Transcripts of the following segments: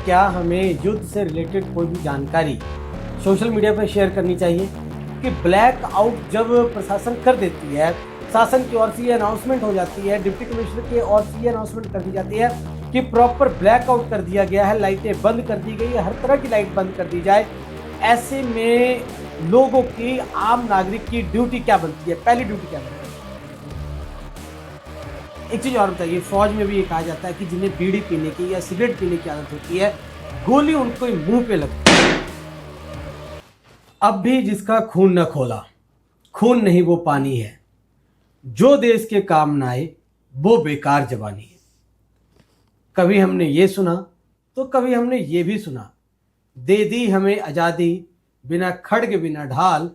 क्या हमें युद्ध से रिलेटेड कोई भी जानकारी सोशल मीडिया पर शेयर करनी चाहिए? कि ब्लैक आउट जब प्रशासन कर देती है, शासन की ओर से ये अनाउंसमेंट हो जाती है, डिप्टी कमिश्नर की ओर से ये अनाउंसमेंट कर दी जाती है कि प्रॉपर ब्लैक आउट कर दिया गया है, लाइटें बंद कर दी गई है, हर तरह की लाइट बंद कर दी जाए। ऐसे में लोगों की, आम नागरिक की ड्यूटी क्या बनती है? पहली ड्यूटी क्या बनती है? एक चीज और बताइए, फौज में भी ये कहा जाता है कि जिन्हें बीड़ी पीने की या सिगरेट पीने की आदत होती है, गोली उनको मुंह पे लगती है। अब भी जिसका खून न खोला, खून नहीं वो पानी है, जो देश के काम ना आए वो बेकार जवानी है। कभी हमने ये सुना तो कभी हमने ये भी सुना, दे दी हमें आजादी बिना खड्ग बिना ढाल,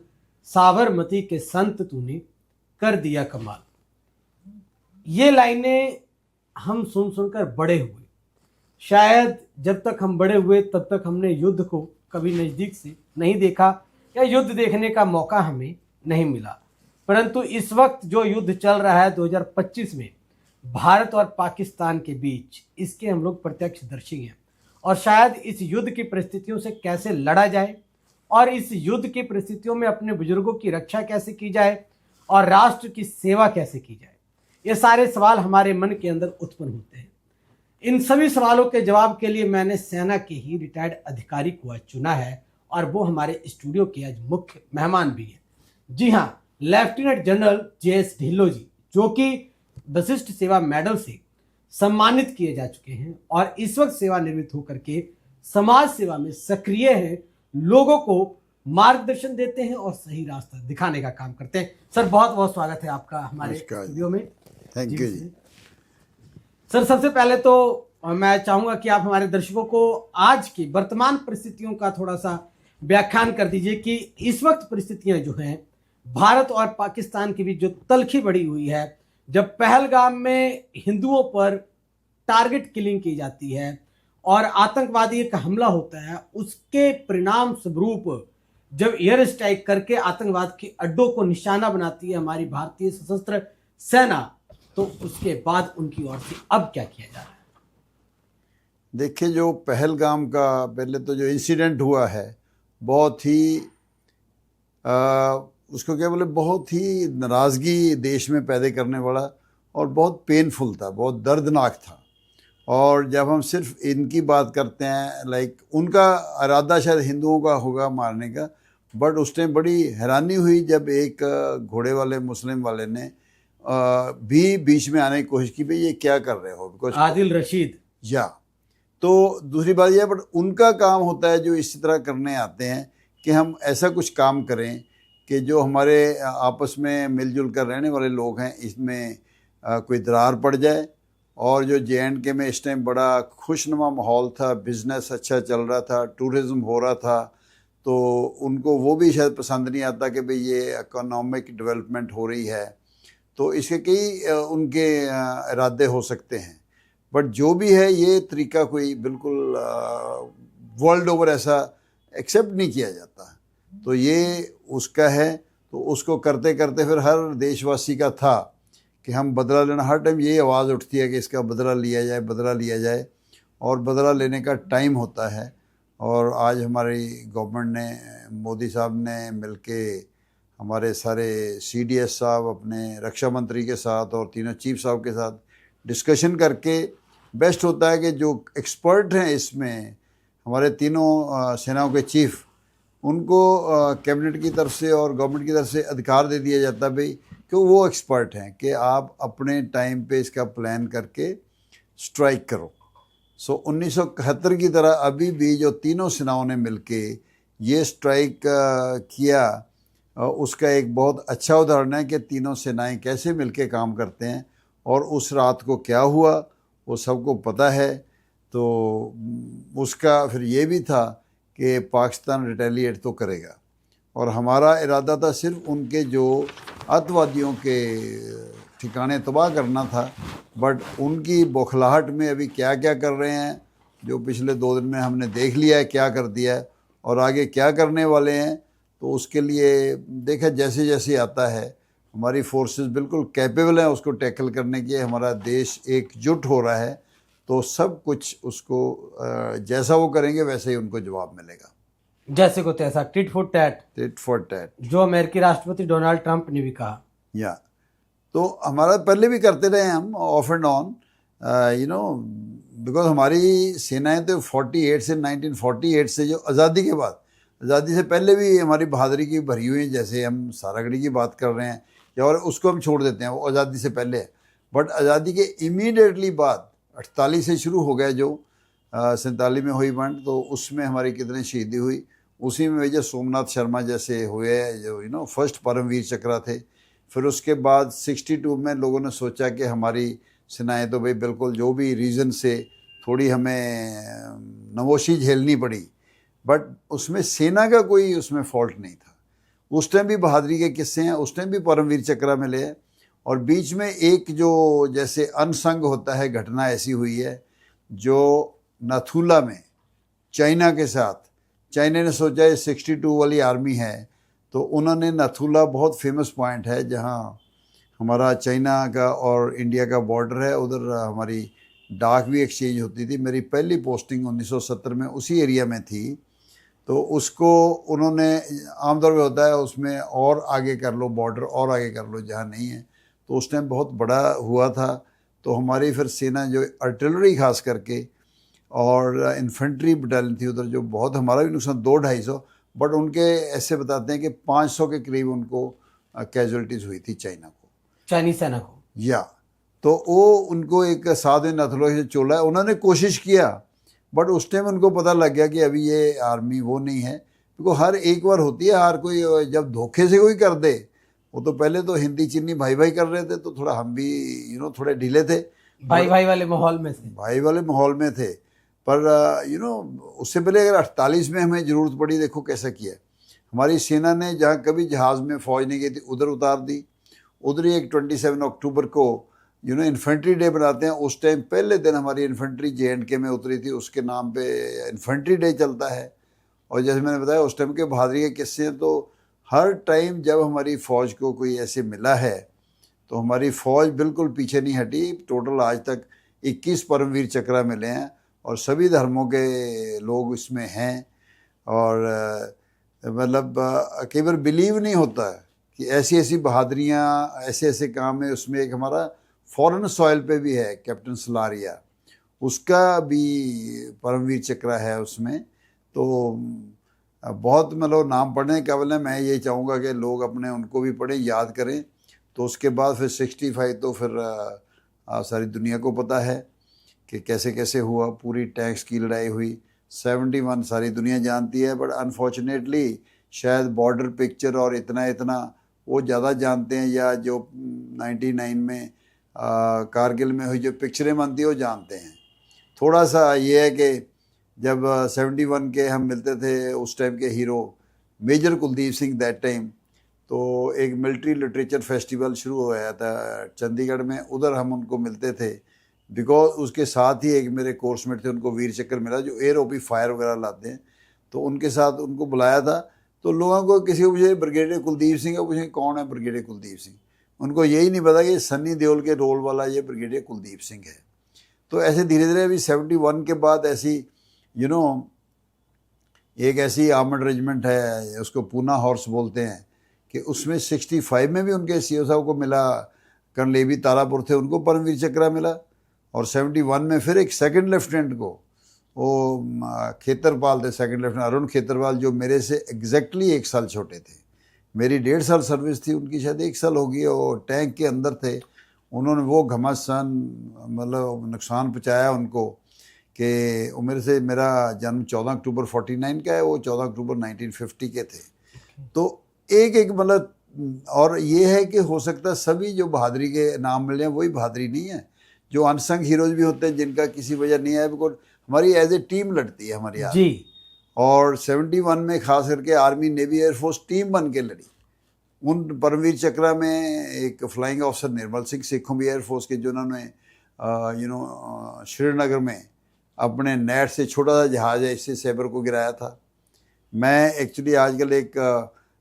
साबरमती के संत तूने कर दिया कमाल। ये लाइनें हम सुन सुनकर बड़े हुए। शायद जब तक हम बड़े हुए तब तक हमने युद्ध को कभी नज़दीक से नहीं देखा या युद्ध देखने का मौका हमें नहीं मिला। परंतु इस वक्त जो युद्ध चल रहा है 2025 में भारत और पाकिस्तान के बीच, इसके हम लोग प्रत्यक्षदर्शी हैं। और शायद इस युद्ध की परिस्थितियों से कैसे लड़ा जाए और इस युद्ध की परिस्थितियों में अपने बुजुर्गों की रक्षा कैसे की जाए और राष्ट्र की सेवा कैसे की जाए, ये सारे सवाल हमारे मन के अंदर उत्पन्न होते हैं। इन सभी सवालों के जवाब के लिए मैंने सेना के ही रिटायर्ड अधिकारी को आज चुना है और वो हमारे स्टूडियो के आज मुख्य मेहमान भी हैं। जी हाँ, लेफ्टिनेंट जनरल JS ढिल्लों जी, जो कि वशिष्ठ सेवा मेडल से सम्मानित किए जा चुके हैं और इस वक्त सेवानिवृत्त होकर के समाज सेवा में सक्रिय हैं, लोगों को मार्गदर्शन देते हैं और सही रास्ता दिखाने का काम करते हैं। सर, बहुत बहुत स्वागत है आपका हमारे स्टूडियो में। Thank you ji. सर, सबसे पहले तो मैं चाहूंगा कि आप हमारे दर्शकों को आज की वर्तमान परिस्थितियों का थोड़ा सा व्याख्यान कर दीजिए कि इस वक्त परिस्थितियां जो हैं भारत और पाकिस्तान के बीच जो तल्खी बढ़ी हुई है, जब पहलगाम में हिंदुओं पर टारगेट किलिंग की जाती है और आतंकवादी एक हमला होता है, उसके परिणाम स्वरूप जब एयर स्ट्राइक करके आतंकवाद के अड्डों को निशाना बनाती है हमारी भारतीय सशस्त्र सेना, तो उसके बाद उनकी ओर से अब क्या किया जा रहा है? देखिए, जो पहलगाम का पहले तो जो इंसिडेंट हुआ है, बहुत ही उसको क्या बोले, बहुत ही नाराज़गी देश में पैदा करने वाला और बहुत पेनफुल था, बहुत दर्दनाक था। और जब हम सिर्फ इनकी बात करते हैं, लाइक उनका इरादा शायद हिंदुओं का होगा मारने का, बट उस टाइम बड़ी हैरानी हुई जब एक घोड़े वाले मुस्लिम वाले ने भी बीच में आने की कोशिश की, भाई ये क्या कर रहे हो, बिकॉज आदिल रशीद। या तो दूसरी बात यह, बट उनका काम होता है जो इसी तरह करने आते हैं कि हम ऐसा कुछ काम करें कि जो हमारे आपस में मिलजुल कर रहने वाले लोग हैं, इसमें कोई दरार पड़ जाए। और जो JNK में इस टाइम बड़ा खुशनुमा माहौल था, बिज़नेस अच्छा चल रहा था, टूरिज़्म हो रहा था, तो उनको वो भी शायद पसंद नहीं आता कि भाई ये इकोनॉमिक डेवलपमेंट हो रही है। तो इसके कई उनके इरादे हो सकते हैं, बट जो भी है ये तरीका कोई बिल्कुल वर्ल्ड ओवर ऐसा एक्सेप्ट नहीं किया जाता। तो ये उसका है, तो उसको करते करते फिर हर देशवासी का था कि हम बदला लेना, हर टाइम यही आवाज़ उठती है कि इसका बदला लिया जाए, बदला लिया जाए, और बदला लेने का टाइम होता है। और आज हमारी गवर्नमेंट ने, मोदी साहब ने मिलके हमारे सारे CDS साहब, अपने रक्षा मंत्री के साथ और तीनों चीफ साहब के साथ डिस्कशन करके, बेस्ट होता है कि जो एक्सपर्ट हैं इसमें, हमारे तीनों सेनाओं के चीफ, उनको कैबिनेट की तरफ से और गवर्नमेंट की तरफ से अधिकार दे दिया जाता है भाई कि वो एक्सपर्ट हैं कि आप अपने टाइम पे इसका प्लान करके स्ट्राइक करो। 1971 की तरह अभी भी जो तीनों सेनाओं ने मिलके ये स्ट्राइक किया, उसका एक बहुत अच्छा उदाहरण है कि तीनों सेनाएं कैसे मिलके काम करते हैं। और उस रात को क्या हुआ वो सबको पता है। तो उसका फिर ये भी था कि पाकिस्तान रिटेलिएट तो करेगा, और हमारा इरादा था सिर्फ उनके जो आतंकवादियों के ठिकाने तबाह करना था। बट उनकी बौखलाहट में अभी क्या क्या कर रहे हैं, जो पिछले 2 दिन में हमने देख लिया है क्या कर दिया है, और आगे क्या करने वाले हैं, तो उसके लिए देखा जैसे जैसे आता है, हमारी फोर्सेस बिल्कुल कैपेबल हैं उसको टैकल करने की। हमारा देश एकजुट हो रहा है, तो सब कुछ उसको जैसा वो करेंगे वैसे ही उनको जवाब मिलेगा। जैसे को तैसा, tit for tat, tit for tat. जो अमेरिकी राष्ट्रपति डोनाल्ड ट्रंप ने भी कहा। या तो हमारा पहले भी करते रहे हम of and on, you know, because हमारी सेनाएं तो 48 से 1948 से, जो आज़ादी के बाद, आज़ादी से पहले भी हमारी बहादुरी की भरी हुई है। जैसे हम सारागढ़ी की बात कर रहे हैं, या और उसको हम छोड़ देते हैं, वो आज़ादी से पहले है। बट आज़ादी के इमीडिएटली बाद 48 से शुरू हो गया, जो 47 में हुई बंड, तो उसमें हमारी कितनी शहीदी हुई। उसी में मेजर सोमनाथ शर्मा जैसे हुए, जो फर्स्ट परमवीर चक्रा थे। फिर उसके बाद 62 में लोगों ने सोचा कि हमारी सेनाएं तो भाई बिल्कुल, जो भी रीज़न से थोड़ी हमें नमोशी झेलनी पड़ी, बट उसमें सेना का कोई उसमें फॉल्ट नहीं था। उस टाइम भी बहादुरी के किस्से हैं, उस टाइम भी परमवीर चक्रा मिले हैं। और बीच में एक जो जैसे अनसंग होता है घटना ऐसी हुई है, जो नाथुला में चाइना के साथ, चाइना ने सोचा ये 62 वाली आर्मी है, तो उन्होंने नाथुला बहुत फेमस पॉइंट है जहाँ हमारा चाइना का और इंडिया का बॉर्डर है, उधर हमारी डाक भी एक्सचेंज होती थी। मेरी पहली पोस्टिंग 1970 में उसी एरिया में थी। तो उसको उन्होंने, आमतौर पे होता है उसमें और आगे कर लो बॉर्डर, और आगे कर लो जहाँ नहीं है, तो उस टाइम बहुत बड़ा हुआ था। तो हमारी फिर सेना जो आर्टिलरी खास करके और इन्फेंट्री बटालियन थी उधर, जो बहुत, हमारा भी नुकसान 200-250, बट उनके ऐसे बताते हैं कि 500 के करीब उनको कैजुअलिटीज़ हुई थी चाइना को, चाइनीज सेना को। या तो वो उनको एक साथ में नाथुला से चोला है। उन्होंने कोशिश किया, बट उस टाइम उनको पता लग गया कि अभी ये आर्मी वो नहीं है, क्योंकि हर एक बार होती है, हर कोई जब धोखे से कोई कर दे। वो तो पहले तो हिंदी चीनी भाई भाई कर रहे थे, तो थोड़ा हम भी थोड़े ढीले थे, भाई भाई वाले माहौल में थे, भाई वाले माहौल में थे। पर उससे पहले अगर 48 में हमें ज़रूरत पड़ी, देखो कैसा किया हमारी सेना ने। जहाँ कभी जहाज़ में फ़ौज नहीं गई थी, उधर उतार दी। उधर ही एक 27 अक्टूबर को इन्फेंट्री डे बनाते हैं, उस टाइम पहले दिन हमारी इन्फेंट्री JNK में उतरी थी, उसके नाम पे इन्फेंट्री डे चलता है। और जैसे मैंने बताया उस टाइम के बहादुरी के किस्से हैं, तो हर टाइम जब हमारी फ़ौज को कोई ऐसे मिला है, तो हमारी फ़ौज बिल्कुल पीछे नहीं हटी। टोटल आज तक 21 परमवीर चक्रा मिले हैं, और सभी धर्मों के लोग इसमें हैं। और मतलब कई बार बिलीव नहीं होता है कि ऐसी ऐसी बहादुरियाँ, ऐसे ऐसे काम है। उसमें एक हमारा फॉरेन सॉइल पे भी है कैप्टन सलारिया, उसका भी परमवीर चक्रा है उसमें। तो बहुत मतलब नाम पढ़ने का काबिल है। मैं ये चाहूँगा कि लोग अपने उनको भी पढ़ें, याद करें। तो उसके बाद फिर 65 तो फिर सारी दुनिया को पता है कि कैसे कैसे हुआ, पूरी टैंक्स की लड़ाई हुई। 71 सारी दुनिया जानती है, बट अनफॉर्चुनेटली शायद बॉर्डर पिक्चर और इतना वो ज़्यादा जानते हैं, या जो 99 में कारगिल में हुई जो पिक्चरें बनती है वो जानते हैं। थोड़ा सा ये है कि जब 71 के हम मिलते थे, उस टाइम के hero major Kuldeep Singh that time, तो एक मिलिट्री लिटरेचर फेस्टिवल शुरू हो गया था चंडीगढ़ में, उधर हम उनको मिलते थे। बिकॉज उसके साथ ही एक मेरे कोर्समेट थे, उनको वीर चक्र मिला, जो एयर ओपी फायर वगैरह लाते हैं, तो उनके साथ उनको बुलाया था। तो लोगों को, किसी को पूछे ब्रिगेडियर कुलदीप सिंह है, पूछे कौन है ब्रिगेडियर कुलदीप सिंह, उनको यही नहीं पता कि सन्नी देओल के रोल वाला ये ब्रिगेडियर कुलदीप सिंह है। तो ऐसे धीरे धीरे अभी 71 के बाद ऐसी एक ऐसी आर्मड रेजिमेंट है, उसको पूना हॉर्स बोलते हैं, कि उसमें 65 में भी उनके CO साहब को मिला, कर्नल AB तारापुर थे, उनको परमवीर चक्रा मिला। और 71 में फिर एक सेकंड लेफ्टिनेंट को, वो खेतरपाल थे, सेकंड लेफ्टिनेंट अरुण खेतरपाल, जो मेरे से एग्जैक्टली 1 साल छोटे थे। मेरी 1.5 साल सर्विस थी, उनकी शायद 1 साल होगी। और टैंक के अंदर थे, उन्होंने वो घमासान मतलब नुकसान पहुँचाया उनको, कि वो मेरे से, मेरा जन्म 14 अक्टूबर 49 का है, वो 14 अक्टूबर 1950 के थे। तो एक मतलब, और ये है कि हो सकता है सभी जो बहादुरी के नाम मिले हैं वही बहादुरी नहीं है, जो अनसंग हीरोज भी होते हैं जिनका किसी वजह नहीं है, बिकॉज हमारी एज ए टीम लड़ती है हमारी आर्मी जी। और 71 में खास करके आर्मी नेवी एयरफोर्स टीम बन के लड़ी। उन परमवीर चक्रा में एक फ्लाइंग ऑफिसर निर्मल सिंह सिखों भी एयरफोर्स के, जिन्होंने श्रीनगर में अपने नेट से छोटा सा जहाज है इससे सैबर को गिराया था। मैं एक्चुअली आजकल एक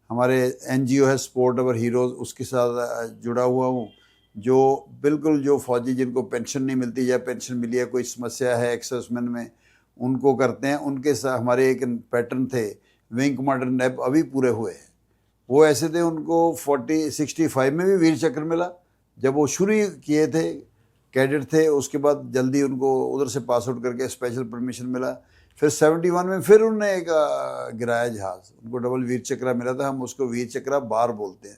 हमारे NGO है स्पोर्ट अवर हीरोज़, उसके साथ जुड़ा हुआ हूँ। जो बिल्कुल जो फौजी जिनको पेंशन नहीं मिलती या पेंशन मिली है, कोई समस्या है एक्सर्विसमैन में, उनको करते हैं। उनके साथ हमारे एक पैटर्न थे विंग कमांडर नैब, अभी पूरे हुए हैं। वो ऐसे थे, उनको 65 में भी वीर चक्र मिला जब वो शुरू ही किए थे, कैडेट थे। उसके बाद जल्दी उनको उधर से पास आउट करके स्पेशल परमिशन मिला। फिर 71 में फिर उन्होंने एक गिराया जहाज़, उनको डबल वीर चक्रा मिला था। हम उसको वीर चक्रा बार बोलते हैं।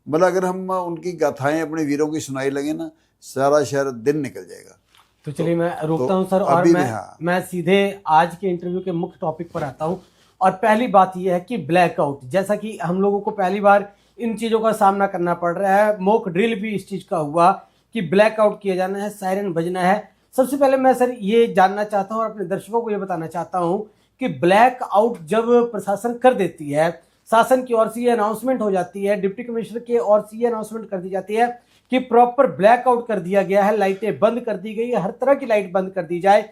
मतलब अगर हम उनकी गाथाएं अपने वीरों की सुनाई लगे ना, सारा शहर दिन निकल जाएगा। तो चलिए मैं रोकता हूं सर, और मैं सीधे आज के इंटरव्यू के मुख्य टॉपिक पर आता हूं। और पहली बात यह है कि ब्लैकआउट, जैसा कि हम लोगों को पहली बार इन चीज़ों का सामना करना पड़ रहा है। मॉक ड्रिल भी इस चीज़ का हुआ कि ब्लैकआउट किया जाना है, सायरन बजना है। सबसे पहले मैं सर ये जानना चाहता हूँ और अपने दर्शकों को ये बताना चाहता हूँ कि ब्लैकआउट जब प्रशासन कर देती है, शासन की ओर से ये अनाउंसमेंट हो जाती है, डिप्टी कमिश्नर की ओर से ये अनाउंसमेंट कर दी जाती है कि प्रॉपर ब्लैकआउट कर दिया गया है, लाइटें बंद कर दी गई है, हर तरह की लाइट बंद कर दी जाए।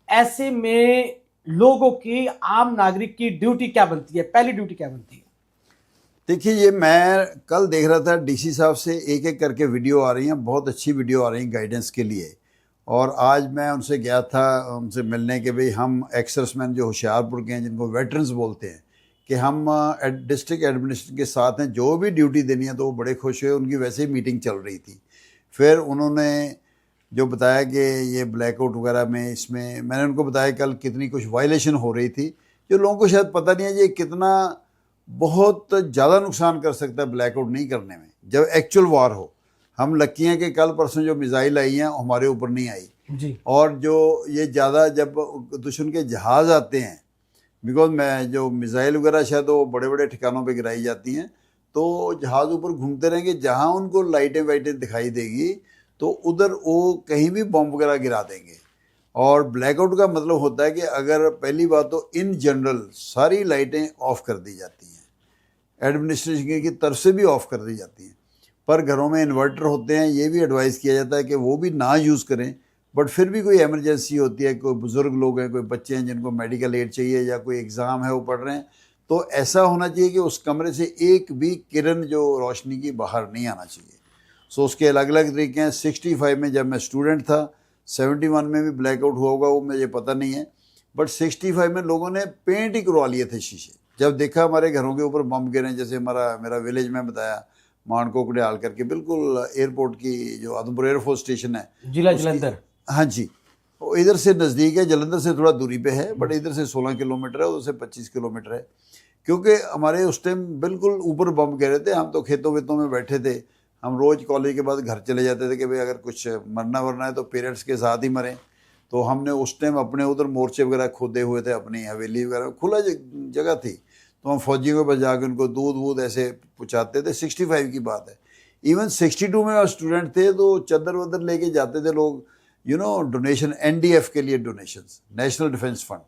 ऐसे में लोगों की, आम नागरिक की ड्यूटी क्या बनती है, पहली ड्यूटी क्या बनती है? देखिए, ये मैं कल देख रहा था डीसी साहब से एक एक करके वीडियो आ रही हैं, बहुत अच्छी वीडियो आ रही हैं गाइडेंस के लिए। और आज मैं उनसे गया था उनसे मिलने के, भाई हम एक्सर्विसमैन जो होशियारपुर के हैं, जिनको वेटरन्स बोलते हैं, कि हम डिस्ट्रिक्ट एडमिनिस्ट्रेशन के साथ हैं, जो भी ड्यूटी देनी है। तो वो बड़े खुश हुए, उनकी वैसे ही मीटिंग चल रही थी। फिर उन्होंने जो बताया कि ये ब्लैकआउट वगैरह में, इसमें मैंने उनको बताया कल कितनी कुछ वायलेशन हो रही थी, जो लोगों को शायद पता नहीं है ये कितना बहुत ज़्यादा नुकसान कर सकता है ब्लैकआउट नहीं करने में, जब एक्चुअल वार हो। हम लकी हैं कि कल परसों जो मिसाइल आई हैं हमारे ऊपर नहीं आई जी। और जो ये ज़्यादा जब दुश्मन के जहाज़ आते हैं, बिकॉज मैं जो मिसाइल वगैरह शायद वो बड़े बड़े ठिकानों पे गिराई जाती हैं, तो जहाज़ ऊपर घूमते रहेंगे, जहाँ उनको लाइटें वाइटें दिखाई देगी तो उधर वो कहीं भी बम वगैरह गिरा देंगे। और ब्लैकआउट का मतलब होता है कि अगर पहली बात तो इन जनरल सारी लाइटें ऑफ कर दी जाती हैं, एडमिनिस्ट्रेशन की तरफ से भी ऑफ कर दी जाती हैं। पर घरों में इन्वर्टर होते हैं, ये भी एडवाइस किया जाता है कि वो भी ना यूज़ करें। बट फिर भी कोई इमरजेंसी होती है, कोई बुज़ुर्ग लोग हैं, कोई बच्चे हैं जिनको मेडिकल एड चाहिए, या कोई एग्ज़ाम है वो पढ़ रहे हैं, तो ऐसा होना चाहिए कि उस कमरे से एक भी किरण जो रोशनी की बाहर नहीं आना चाहिए। सो उसके अलग अलग तरीके हैं। 65 में जब मैं स्टूडेंट था, 71 में भी ब्लैकआउट हुआ होगा, वो मुझे पता नहीं है। बट 65 में लोगों ने पेंट ही करवा लिए थे शीशे, जब देखा हमारे घरों के ऊपर बम गिरे। जैसे मेरा विलेज में बताया, मानकोक डाल करके बिल्कुल एयरपोर्ट की जो आदमपुर एयरफोर्स स्टेशन है, जिला जलंधर। हाँ जी, वो इधर से नज़दीक है, जलंधर से थोड़ा दूरी पे है, बट इधर से 16 किलोमीटर है, उधर से 25 किलोमीटर है। क्योंकि हमारे उस टाइम बिल्कुल ऊपर बम गिरे थे। हम तो खेतों वेतों में बैठे थे, हम रोज़ कॉलेज के बाद घर चले जाते थे कि भाई अगर कुछ मरना वरना है तो पेरेंट्स के साथ ही मरें। तो हमने उस टाइम अपने उधर मोर्चे वगैरह खोदे हुए थे, अपनी हवेली वगैरह खुला जगह थी, तो हम फौजियों के पास जाकर उनको दूध वूध ऐसे पहुँचाते थे। 65 की बात है। इवन 62 में हम स्टूडेंट थे तो चद्दर वद्दर लेके जाते थे लोग, डोनेशन, NDF के लिए डोनेशंस, नेशनल डिफेंस फंड।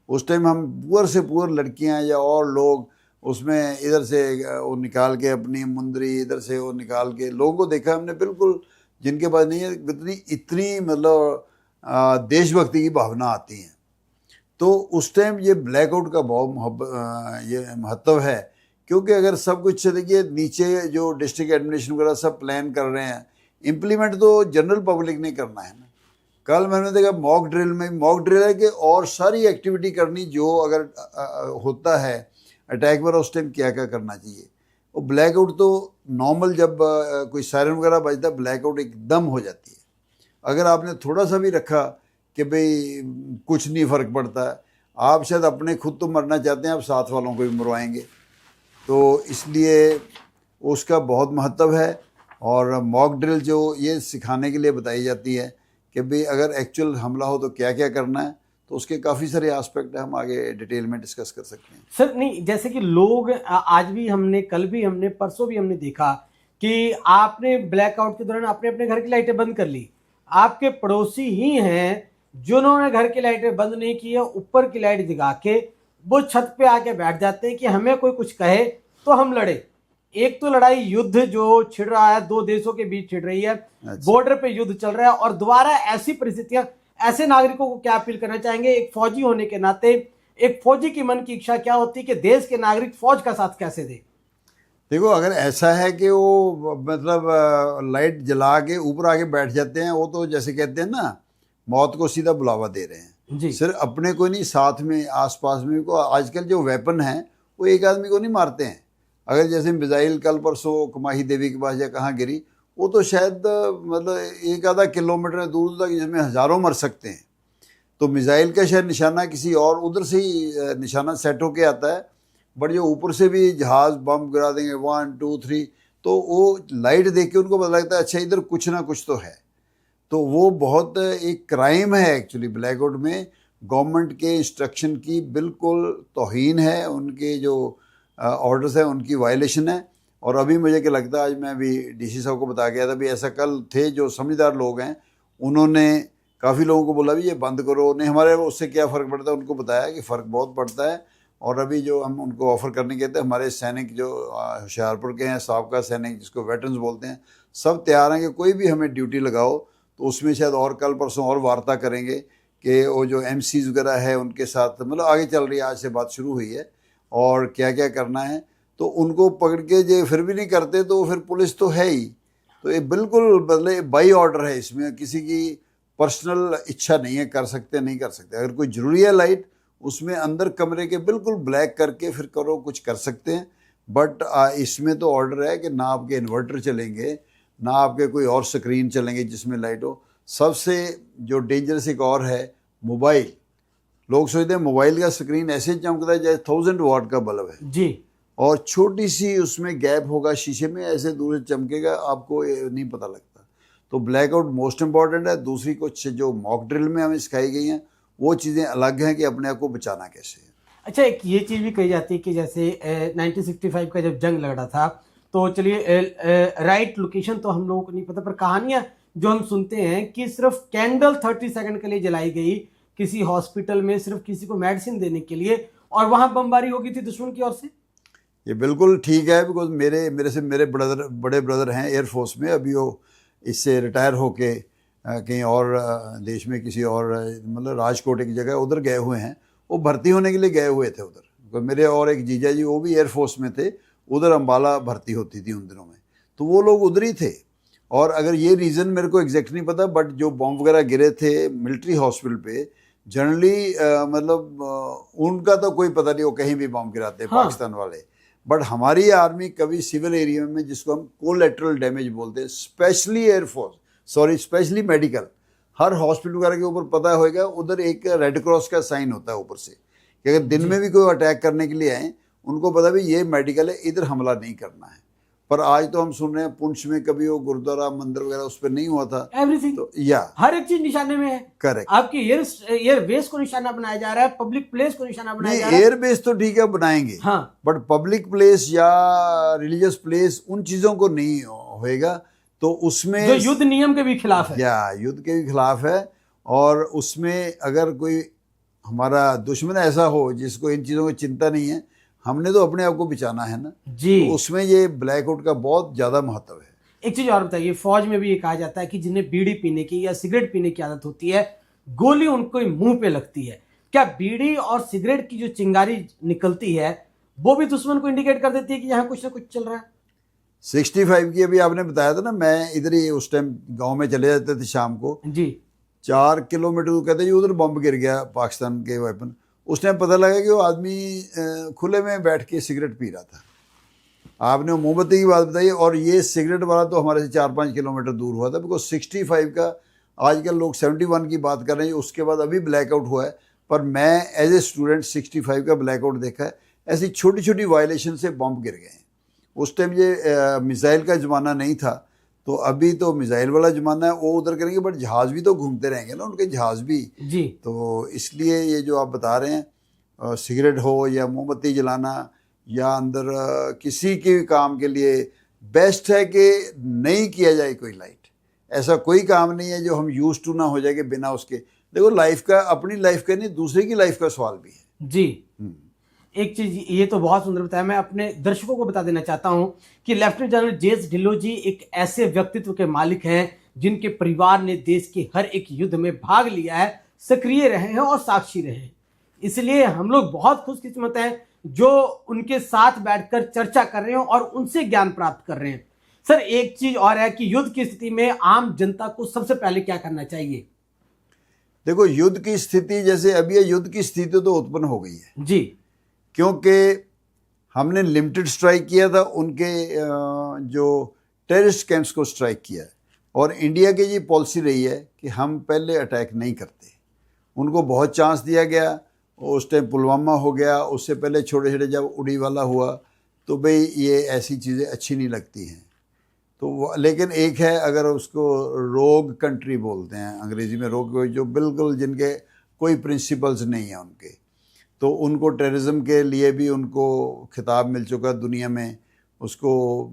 उस टाइम हम पुअर से पुअर लड़कियां या और लोग उसमें इधर से वो निकाल के अपनी मुंदरी, इधर से वो निकाल के, लोगों को देखा हमने बिल्कुल जिनके पास नहीं है इतनी मतलब देशभक्ति की भावना आती है। तो उस टाइम ये ब्लैकआउट का बहुत ये महत्व है। क्योंकि अगर सब कुछ देखिए, नीचे जो डिस्ट्रिक्ट एडमिनिस्ट्रेशन वगैरह सब प्लान कर रहे हैं, इम्प्लीमेंट तो जनरल पब्लिक ने करना है ना। कल मैंने देखा मॉक ड्रिल है कि और सारी एक्टिविटी करनी जो अगर होता है अटैक पर, उस टाइम क्या क्या करना चाहिए। और ब्लैकआउट तो नॉर्मल जब कोई सायरन वगैरह बजता है, ब्लैकआउट एकदम हो जाती है। अगर आपने थोड़ा सा भी रखा कि भाई कुछ नहीं फ़र्क पड़ता है, आप शायद अपने खुद तो मरना चाहते हैं, आप साथ वालों को भी मरवाएंगे। तो इसलिए उसका बहुत महत्व है। और मॉक ड्रिल जो ये सिखाने के लिए बताई जाती है कि भाई अगर एक्चुअल हमला हो तो क्या क्या करना है, तो उसके काफ़ी सारे एस्पेक्ट है, हम आगे डिटेल में डिस्कस कर सकते हैं। सर नहीं, जैसे कि लोग आज भी हमने, कल भी हमने, परसों भी हमने देखा कि आपने ब्लैकआउट के दौरान आपने अपने घर की लाइटें बंद कर ली। आपके पड़ोसी ही हैं जिन्होंने घर की लाइटें बंद नहीं की है, ऊपर की लाइट जगा के वो छत पे आके बैठ जाते हैं कि हमें कोई कुछ कहे तो हम लड़े। एक तो लड़ाई युद्ध जो छिड़ रहा है, दो देशों के बीच छिड़ रही है, बॉर्डर पे युद्ध चल रहा है, और दोबारा ऐसी परिस्थितियां, ऐसे नागरिकों को क्या अपील करना चाहेंगे एक फौजी होने के नाते? एक फौजी की मन की इच्छा क्या होती है कि देश के नागरिक फौज का साथ कैसे दे? देखो, अगर ऐसा है कि वो मतलब लाइट जला के ऊपर आके बैठ जाते हैं, वो तो जैसे कहते हैं ना, मौत को सीधा बुलावा दे रहे हैं। जी सिर्फ अपने को नहीं, साथ में आसपास में को आजकल जो वेपन है वो एक आदमी को नहीं मारते हैं। अगर जैसे मिसाइल कल परसों कमाही देवी के पास या कहाँ गिरी, वो तो शायद मतलब एक आधा किलोमीटर दूर तक, जिसमें हज़ारों मर सकते हैं। तो मिसाइल का शायद निशाना किसी और उधर से ही निशाना सेट होके आता है, बट जो ऊपर से भी जहाज़ बम गिरा देंगे 1 2 3, तो वो लाइट देख के उनको पता लगता है अच्छा इधर कुछ ना कुछ तो है। तो वो बहुत एक क्राइम है एक्चुअली। ब्लैकआउट में गवर्नमेंट के इंस्ट्रक्शन की बिल्कुल तौहीन है, उनके जो ऑर्डर्स हैं उनकी वायलेशन है। और अभी मुझे क्या लगता है, आज मैं अभी डीसी साहब को बता गया था, भी ऐसा कल थे जो समझदार लोग हैं, उन्होंने काफ़ी लोगों को बोला भी ये बंद करो। नहीं, हमारे उससे क्या फ़र्क पड़ता है, उनको बताया कि फ़र्क बहुत पड़ता है। और अभी जो हम उनको ऑफ़र करने के थे, हमारे सैनिक जो होशियारपुर के हैं, साबका सैनिक जिसको वेटरन्स बोलते हैं, सब तैयार हैं कि कोई भी हमें ड्यूटी लगाओ। तो उसमें शायद और कल परसों और वार्ता करेंगे कि वो जो एमसीज वगैरह है उनके साथ, मतलब आगे चल रही है, आज से बात शुरू हुई है, और क्या क्या करना है। तो उनको पकड़ के जो फिर भी नहीं करते तो फिर पुलिस तो है ही। तो ये बिल्कुल बदले बाई ऑर्डर है, इसमें किसी की पर्सनल इच्छा नहीं है, कर सकते नहीं कर सकते। अगर कोई ज़रूरी है लाइट, उसमें अंदर कमरे के बिल्कुल ब्लैक करके फिर करो, कुछ कर सकते हैं। बट इसमें तो ऑर्डर है कि ना आपके इन्वर्टर चलेंगे, ना आपके कोई और स्क्रीन चलेंगे जिसमें लाइट हो। सबसे जो डेंजरस एक और है मोबाइल। लोग सोचते हैं मोबाइल का स्क्रीन ऐसे चमकता है जैसे 1000 वाट का बल्ब है जी, और छोटी सी उसमें गैप होगा शीशे में, ऐसे दूर से चमकेगा, आपको ये नहीं पता लगता। तो ब्लैकआउट मोस्ट इम्पॉर्टेंट है। दूसरी कुछ जो मॉक ड्रिल में हमें सिखाई गई हैं वो चीज़ें अलग हैं कि अपने आप को बचाना कैसे है। अच्छा, एक ये चीज़ भी कही जाती है कि जैसे 1965 का जब जंग लड़ रहा था, तो चलिए राइट लोकेशन तो हम लोगों को नहीं पता, पर कहानियां जो हम सुनते हैं कि सिर्फ कैंडल 30 सेकंड के लिए जलाई गई किसी हॉस्पिटल में, सिर्फ किसी को मेडिसिन देने के लिए, और वहां बमबारी हो गई थी दुश्मन की ओर से। ये बिल्कुल ठीक है, बिकॉज मेरे बड़े ब्रदर हैं एयरफोर्स में, अभी वो इससे रिटायर होके कहीं और देश में किसी और मतलब राजकोट एक जगह उधर गए हुए हैं। वो भर्ती होने के लिए गए हुए थे उधर। तो मेरे और एक जीजा जी वो भी एयरफोर्स में थे, उधर अम्बाला भर्ती होती थी उन दिनों में, तो वो लोग उधर ही थे। और अगर ये रीज़न मेरे को एग्जैक्ट नहीं पता, बट जो बॉम्ब वगैरह गिरे थे मिलिट्री हॉस्पिटल पे, जनरली मतलब उनका तो कोई पता नहीं वो कहीं भी बॉम्ब गिराते हैं, हाँ। पाकिस्तान वाले। बट हमारी आर्मी कभी सिविल एरिया में, जिसको हम कोलेटरल डैमेज बोलते हैं, specially air force, sorry specially medical, हर हॉस्पिटल वगैरह के ऊपर पता होगा उधर एक रेड क्रॉस का साइन होता है ऊपर से, कि अगर दिन में भी कोई अटैक करने के लिए आए, उनको पता भी ये मेडिकल है, इधर हमला नहीं करना है। पर आज तो हम सुन रहे हैं पुंछ में कभी वो गुरुद्वारा मंदिर वगैरह उस पर नहीं हुआ था। एवरीथिंग, तो या हर एक चीज निशाने में है। करेक्ट। आपकी एयरबेस को निशाना बनाया जा रहा है, पब्लिक प्लेस को निशाना बनाया नहीं, जा रहा है। एयरबेस तो ठीक है बनाएंगे, हाँ, बट पब्लिक प्लेस या रिलीजियस प्लेस उन चीज़ों को नहीं होएगा। तो उसमें जो युद्ध नियम के भी खिलाफ है। या युद्ध के भी खिलाफ है। और उसमें अगर कोई हमारा दुश्मन ऐसा हो जिसको इन चीज़ों की चिंता नहीं है, हमने तो अपने आप को बचाना है ना। जी, तो उसमें ये ब्लैकआउट का बहुत ज़्यादा महत्व है। एक चीज और बताइए, फौज में भी ये कहा जाता है कि जिन्हें बीड़ी पीने की या सिगरेट पीने की आदत होती है, गोली उनको मुंह पे लगती है। क्या बीड़ी और सिगरेट की जो चिंगारी निकलती है वो भी दुश्मन को इंडिकेट कर देती है कि यहाँ कुछ ना कुछ चल रहा है? 65 की अभी आपने बताया था ना, मैं इधर ही उस टाइम गांव में चले जाते थे शाम को, जी, 4 किलोमीटर कहते जी उधर बम गिर गया पाकिस्तान के वेपन। उस टाइम पता लगा कि वो आदमी खुले में बैठ के सिगरेट पी रहा था। आपने वो मोमबत्ती की बात बताई, और ये सिगरेट वाला तो हमारे से 4-5 किलोमीटर दूर हुआ था। बिकॉज 65 का, आजकल लोग 71 की बात कर रहे हैं, उसके बाद अभी ब्लैकआउट हुआ है। पर मैं एज ए स्टूडेंट 65 का ब्लैकआउट देखा है। ऐसी छोटी छोटी वायलेशन से बम गिर गए हैं। उस टाइम ये मिसाइल का ज़माना नहीं था, तो अभी तो मिसाइल वाला ज़माना है, वो उधर करेंगे, बट जहाज़ भी तो घूमते रहेंगे ना, उनके जहाज़ भी। जी, तो इसलिए ये जो आप बता रहे हैं, सिगरेट हो या मोमबत्ती जलाना या अंदर किसी के काम के लिए, बेस्ट है कि नहीं किया जाए कोई लाइट। ऐसा कोई काम नहीं है जो हम यूज टू ना हो जाए कि बिना उसके। देखो, लाइफ का, अपनी लाइफ का नहीं, दूसरे की लाइफ का सवाल भी है। जी। एक चीज ये तो बहुत सुंदर बताया। मैं अपने दर्शकों को बता देना चाहता हूं कि लेफ्टिनेंट जनरल जेस ढिल्लों जी एक ऐसे व्यक्तित्व के मालिक हैं जिनके परिवार ने देश के हर एक युद्ध में भाग लिया है, सक्रिय रहे हैं और साक्षी रहे हैं। इसलिए हम लोग बहुत खुशकिस्मत हैं जो उनके साथ बैठकर चर्चा कर रहे हैं और उनसे ज्ञान प्राप्त कर रहे हैं। सर, एक चीज और है कि युद्ध की स्थिति में आम जनता को सबसे पहले क्या करना चाहिए? देखो, युद्ध की स्थिति, जैसे अभी ये युद्ध की स्थिति तो उत्पन्न हो गई है जी, क्योंकि हमने लिमिटेड स्ट्राइक किया था, उनके जो टेररिस्ट कैंप्स को स्ट्राइक किया है। और इंडिया की ये पॉलिसी रही है कि हम पहले अटैक नहीं करते। उनको बहुत चांस दिया गया, उस टाइम पुलवामा हो गया, उससे पहले छोटे छोटे जब उड़ी वाला हुआ, तो भाई ये ऐसी चीज़ें अच्छी नहीं लगती हैं। तो लेकिन एक है, अगर उसको रोग कंट्री बोलते हैं अंग्रेजी में, रोग, जो बिल्कुल जिनके कोई प्रिंसिपल्स नहीं है उनके, तो उनको टेररिज्म के लिए भी उनको खिताब मिल चुका दुनिया में। उसको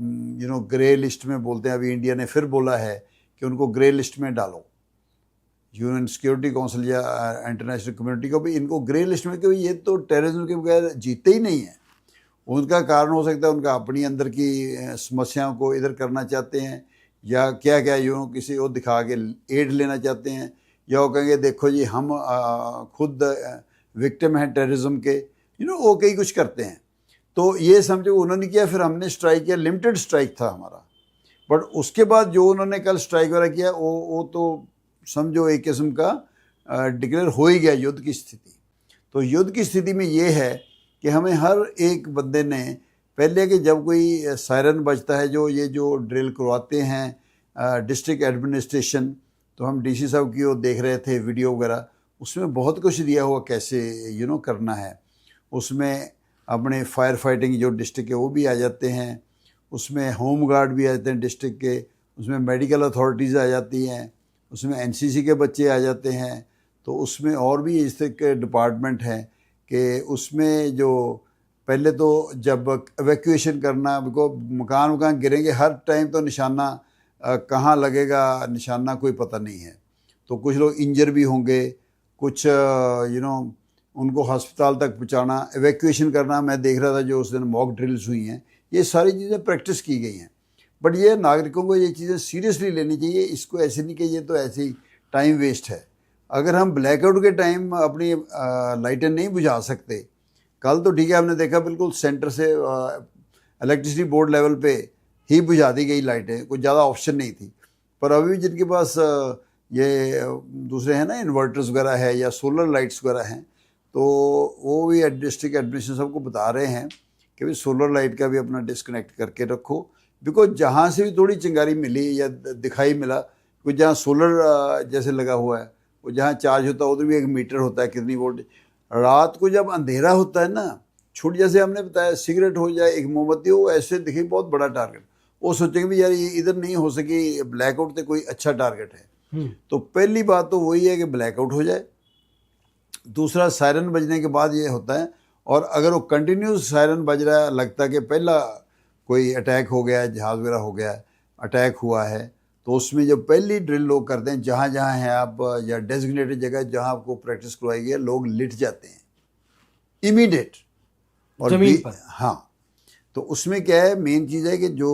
ग्रे लिस्ट में बोलते हैं। अभी इंडिया ने फिर बोला है कि उनको ग्रे लिस्ट में डालो, यूएन सिक्योरिटी काउंसिल या इंटरनेशनल कम्युनिटी को भी इनको ग्रे लिस्ट में, क्योंकि ये तो टेररिज्म के बगैर जीते ही नहीं है। उनका कारण हो सकता है उनका अपनी अंदर की समस्याओं को इधर करना चाहते हैं, या क्या क्या किसी को दिखा के एड लेना चाहते हैं, या वो कहेंगे देखो जी हम खुद विक्टिम हैं टेररिज्म के, वो कई कुछ करते हैं। तो ये समझो उन्होंने किया, फिर हमने स्ट्राइक किया, लिमिटेड स्ट्राइक था हमारा। बट उसके बाद जो उन्होंने कल स्ट्राइक वगैरह किया, वो तो समझो एक किस्म का डिक्लेयर हो ही गया युद्ध की स्थिति। तो युद्ध की स्थिति में ये है कि हमें हर एक बंदे ने पहले कि जब कोई सायरन बजता है, जो ड्रिल करवाते हैं डिस्ट्रिक्ट एडमिनिस्ट्रेशन, तो हम डीसी साहब की वो देख रहे थे वीडियो वगैरह, उसमें बहुत कुछ दिया हुआ कैसे करना है। उसमें अपने फायर फाइटिंग जो डिस्ट्रिक्ट के वो भी आ जाते हैं, उसमें होम गार्ड भी आ जाते हैं डिस्ट्रिक्ट के, उसमें मेडिकल अथॉरिटीज़ आ जाती हैं, उसमें एनसीसी के बच्चे आ जाते हैं। तो उसमें और भी इस तरह के डिपार्टमेंट हैं कि उसमें जो पहले तो जब एवैक्यूएशन करना, को मकान गिरेंगे, हर टाइम तो निशाना कहाँ लगेगा निशाना कोई पता नहीं है। तो कुछ लोग इंजर भी होंगे, कुछ उनको अस्पताल तक पहुँचाना, एवैक्यूएशन करना। मैं देख रहा था जो उस दिन मॉक ड्रिल्स हुई हैं, ये सारी चीज़ें प्रैक्टिस की गई हैं। बट ये नागरिकों को ये चीज़ें सीरियसली लेनी चाहिए। इसको ऐसे नहीं कि ये तो ऐसे ही टाइम वेस्ट है। अगर हम ब्लैकआउट के टाइम अपनी लाइटें नहीं बुझा सकते, कल तो ठीक है हमने देखा बिल्कुल सेंटर से इलेक्ट्रिसिटी बोर्ड लेवल पे ही बुझा दी गई लाइटें, कोई ज़्यादा ऑप्शन नहीं थी। पर अभी भी जिनके पास ये दूसरे हैं ना, इन्वर्टर्स वगैरह है या सोलर लाइट्स वगैरह हैं, तो वो भी डिस्ट्रिक्ट एडमिनिस्ट्रेशन सबको बता रहे हैं कि भाई सोलर लाइट का भी अपना डिस्कनेक्ट करके रखो। बिकॉज जहाँ से भी थोड़ी चिंगारी मिली या दिखाई मिला, कोई जहाँ सोलर जैसे लगा हुआ है, वो जहाँ चार्ज होता है उधर भी एक मीटर होता है कितनी वोल्ट। रात को जब अंधेरा होता है ना, छोटी जैसे हमने बताया सिगरेट हो जाए, एक मोमबत्ती हो, ऐसे दिखे बहुत बड़ा टारगेट, वो सोचेंगे भी यार ये इधर नहीं हो सकी, ब्लैकआउट तो कोई अच्छा टारगेट है। तो पहली बात तो वही है कि ब्लैकआउट हो जाए। दूसरा, सायरन बजने के बाद ये होता है, और अगर वो कंटिन्यूस सायरन बज रहा है, लगता है कि पहला कोई अटैक हो गया है, जहाज़ वगैरह हो गया है, अटैक हुआ है, तो उसमें जब पहली ड्रिल लोग करते हैं, जहाँ जहाँ हैं आप, या डेजिग्नेटेड जगह जहाँ आपको प्रैक्टिस करवाई गई है, लोग लिट जाते हैं इमीडिएट और जमीन पर। हाँ, तो उसमें क्या है, मेन चीज़ है कि जो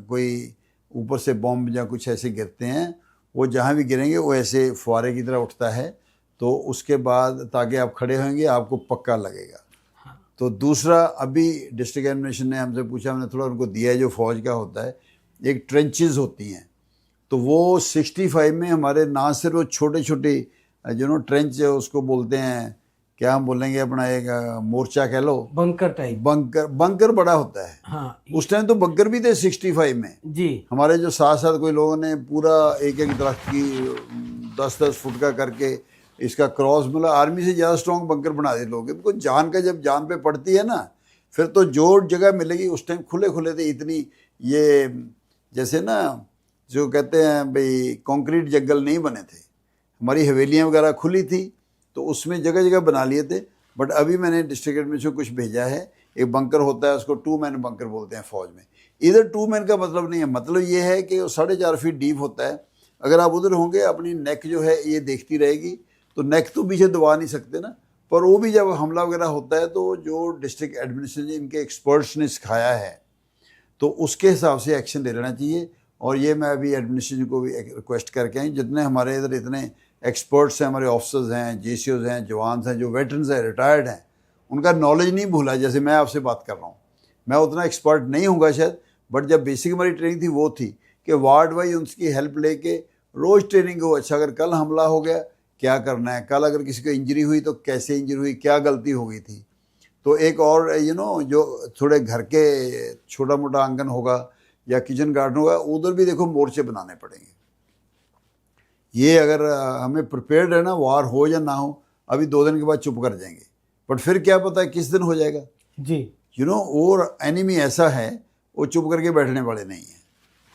कोई ऊपर से बॉम्ब या कुछ ऐसे गिरते हैं, वो जहाँ भी गिरेंगे वो ऐसे फुहारे की तरह उठता है। तो उसके बाद ताकि आप खड़े होंगे आपको पक्का लगेगा। तो दूसरा, अभी डिस्ट्रिक्ट एडमिनिस्ट्रेशन ने हमसे पूछा, हमने थोड़ा उनको दिया है, जो फौज का होता है, एक ट्रेंचेस होती हैं, तो वो 65 में हमारे ना सिर्फ वो छोटे छोटे ट्रेंच उसको बोलते हैं, क्या हम बोलेंगे, अपना एक मोर्चा कह लो, बंकर टाइप। बंकर बड़ा होता है। हाँ, उस टाइम तो बंकर भी थे 65 में जी। हमारे जो साथ साथ कोई लोगों ने पूरा एक एक दरख्त की 10-10 फुट का करके इसका क्रॉस, मतलब आर्मी से ज़्यादा स्ट्रॉन्ग बंकर बना दे लोग। उनको जान का जब जान पे पड़ती है ना, फिर तो जो जगह मिलेगी। उस टाइम खुले खुले थे इतनी, ये जैसे ना जो कहते हैं भाई कंक्रीट जंगल नहीं बने थे, हमारी हवेलियाँ वगैरह खुली थी, तो उसमें जगह जगह बना लिए थे। बट अभी मैंने डिस्ट्रिक्ट एडमिनिस्ट्रेशन कुछ भेजा है, एक बंकर होता है, उसको 2 मैन बंकर बोलते हैं फौज में। इधर 2 मैन का मतलब नहीं है, मतलब ये है कि 4.5 फीट डीप होता है। अगर आप उधर होंगे, अपनी नेक जो है ये देखती रहेगी, तो नेक तो पीछे दबा नहीं सकते ना, पर वो भी जब हमला वगैरह होता है, तो जो डिस्ट्रिक्ट एडमिनिस्ट्रेशन इनके एक्सपर्ट्स ने सिखाया है, तो उसके हिसाब से एक्शन ले लेना चाहिए। और ये मैं अभी एडमिनिस्ट्रेशन को भी रिक्वेस्ट करके आई, जितने हमारे इधर इतने एक्सपर्ट्स हैं, हमारे ऑफिसर्स हैं, JCOs हैं, जवान हैं, जो वेटरन्स हैं, रिटायर्ड हैं, उनका नॉलेज नहीं भूला। जैसे मैं आपसे बात कर रहा हूँ, मैं उतना एक्सपर्ट नहीं हूँगा शायद, बट जब बेसिक हमारी ट्रेनिंग थी वो थी कि वार्ड वाइज उनकी हेल्प लेके रोज़ ट्रेनिंग हो। अच्छा, अगर कल हमला हो गया क्या करना है, कल अगर किसी को इंजरी हुई तो कैसे इंजरी हुई, क्या गलती हो गई थी। तो एक और जो थोड़े घर के छोटा मोटा आंगन होगा या किचन गार्डन होगा, उधर भी देखो मोर्चे बनाने पड़ेंगे। ये अगर हमें प्रिपेयर्ड है ना, वार हो या ना हो, अभी 2 दिन के बाद चुप कर जाएंगे, बट फिर क्या पता है किस दिन हो जाएगा जी। और एनिमी ऐसा है वो चुप करके बैठने वाले नहीं है।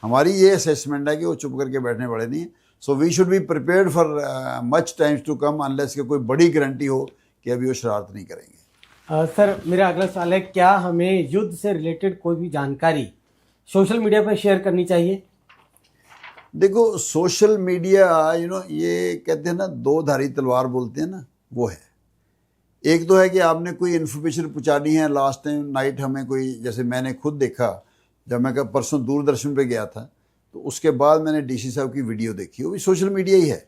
हमारी ये असेसमेंट है कि वो चुप करके बैठने वाले नहीं है। So we should be prepared for much times to come, unless कि कोई बड़ी गारंटी हो कि अभी वो शरारत नहीं करेंगे। सर, मेरा अगला सवाल है, क्या हमें युद्ध से रिलेटेड कोई भी जानकारी सोशल मीडिया पर शेयर करनी चाहिए? देखो, सोशल मीडिया ये कहते हैं ना, दो धारी तलवार बोलते हैं ना, वो है। एक तो है कि आपने कोई इन्फॉर्मेशन पहुंचानी है। लास्ट टाइम नाइट हमें कोई, जैसे मैंने खुद देखा, जब मैं परसों दूरदर्शन पे गया था, तो उसके बाद मैंने डीसी साहब की वीडियो देखी, वो भी सोशल मीडिया ही है।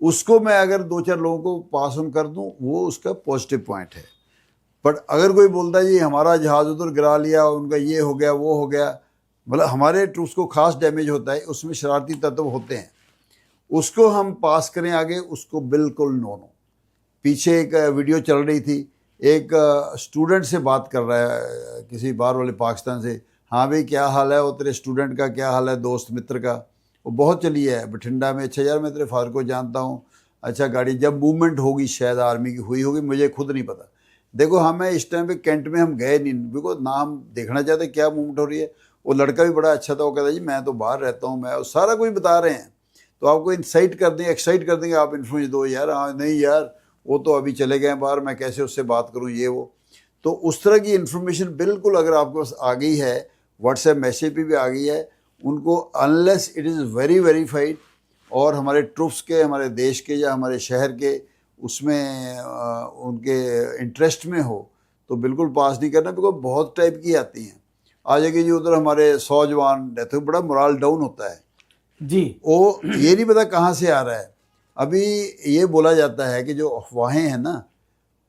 उसको मैं अगर 2-4 लोगों को पास ऑन कर दूं, वो उसका पॉजिटिव पॉइंट है। बट अगर कोई बोलता है जी हमारा जहाज़ उधर गिरा लिया, उनका ये हो गया वो हो गया, मतलब हमारे ट्रूप्स को खास डैमेज होता है, उसमें शरारती तत्व होते हैं, उसको हम पास करें आगे, उसको बिल्कुल नो। पीछे एक वीडियो चल रही थी, एक स्टूडेंट से बात कर रहा है किसी बाहर वाले पाकिस्तान से, हाँ भाई क्या हाल है, वो तेरे स्टूडेंट का क्या हाल है, दोस्त मित्र का। वो बहुत चली है बठिंडा में। अच्छा यार, मैं तेरे फादर को जानता हूँ। अच्छा, गाड़ी जब मूवमेंट होगी शायद आर्मी की हुई होगी, मुझे खुद नहीं पता। देखो, हमें इस टाइम पे कैंट में हम गए नहीं, बिकॉज ना हम देखना चाहते क्या मूवमेंट हो रही है। वो लड़का भी बड़ा अच्छा था, वो कहता जी मैं तो बाहर रहता हूँ, मैं सारा कुछ बता रहे हैं, तो आपको इंसाइट कर देंगे, एक्साइट कर देंगे, आप इन्फॉर्मेशन दो यार। हाँ नहीं यार, वो तो अभी चले गए बाहर, मैं कैसे उससे बात करूँ, ये वो। तो उस तरह की इन्फॉर्मेशन बिल्कुल अगर आपके पास आ गई है, व्हाट्सएप मैसेज पे भी आ गई है, उनको unless it is very verified और हमारे ट्रूप्स के, हमारे देश के या हमारे शहर के उसमें उनके इंटरेस्ट में हो, तो बिल्कुल पास नहीं करना। बिकॉज बहुत टाइप की आती हैं। आ जाएगी जी उधर हमारे 100 जवान रहते, बड़ा मोरल डाउन होता है जी। वो ये नहीं पता कहाँ से आ रहा है। अभी ये बोला जाता है कि जो अफवाहें हैं ना,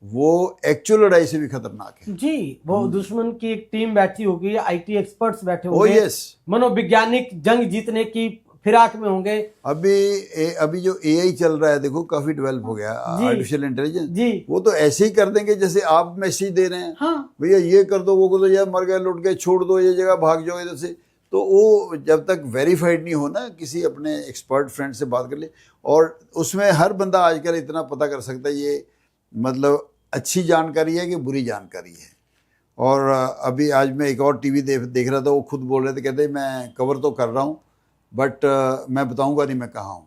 वो एक्चुअल लड़ाई से भी खतरनाक है जी। वो दुश्मन की एक टीम बैठी होगी, आईटी एक्सपर्ट्स बैठे ओ होंगे, यस, मनोवैज्ञानिक जंग जीतने की फिराक में होंगे। अभी जो एआई चल रहा है, देखो काफी डेवलप हो गया, आर्टिफिशियल इंटेलिजेंस जी। वो तो ऐसे ही कर देंगे जैसे आप मैसेज दे रहे हैं। हाँ। भैया ये कर दो, वो कर दो, यार मर गए, लुट गए, छोड़ दो, ये जगह भाग जाओ इधर से। तो वो जब तक वेरीफाइड नहीं हो ना, किसी अपने एक्सपर्ट फ्रेंड से बात कर ले। और उसमें हर बंदा आजकल इतना पता कर सकता है ये मतलब अच्छी जानकारी है कि बुरी जानकारी है। और अभी आज मैं एक और टीवी देख रहा था, वो खुद बोल रहे थे, कहते मैं कवर तो कर रहा हूँ बट मैं बताऊंगा नहीं मैं कहाँ हूँ।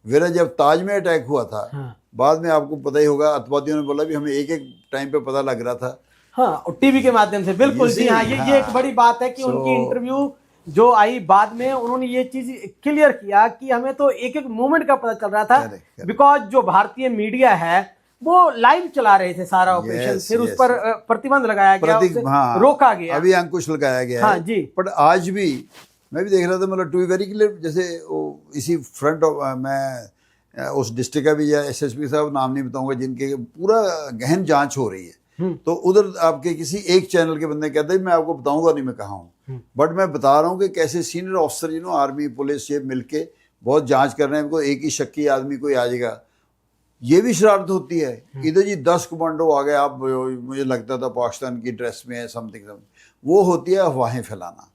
मेरा जब ताज में अटैक हुआ था, हाँ। बाद में आपको पता ही होगा, अतवादियों ने बोला भी हमें एक एक टाइम पे पता लग रहा था। हाँ, और टीवी के माध्यम से, बिल्कुल जी। हाँ, ये एक बड़ी बात है कि उनकी इंटरव्यू जो आई बाद में, उन्होंने ये चीज क्लियर किया कि हमें तो एक एक मोमेंट का पता चल रहा था, बिकॉज जो भारतीय मीडिया है वो लाइव चला रहे थे सारा ऑपरेशन। फिर उस पर प्रतिबंध लगाया गया, रोका गया, अभी अंकुश लगाया गया हाँ है जी। बट आज भी मैं भी देख रहा था, मतलब टू बी वेरी क्लियर, जैसे इसी फ्रंट मैं उस डिस्ट्रिक्ट का भी या एसएसपी साहब नाम नहीं बताऊंगा, जिनके पूरा गहन जांच हो रही है, तो उधर आपके किसी एक चैनल के बंदे कहते हैं मैं आपको बताऊंगा नहीं मैं कहाँ हूँ, बट मैं बता रहा हूँ कि कैसे सीनियर ऑफिसर आर्मी पुलिस ये मिलके बहुत जांच कर रहे हैं। कोई एक ही शक्की आदमी कोई आ जाएगा, ये भी शरारत होती है। इधर जी 10 कमांडो आ गए, आप मुझे लगता था पाकिस्तान की ड्रेस में है, समथिंग वो होती है अफवाहें फैलाना,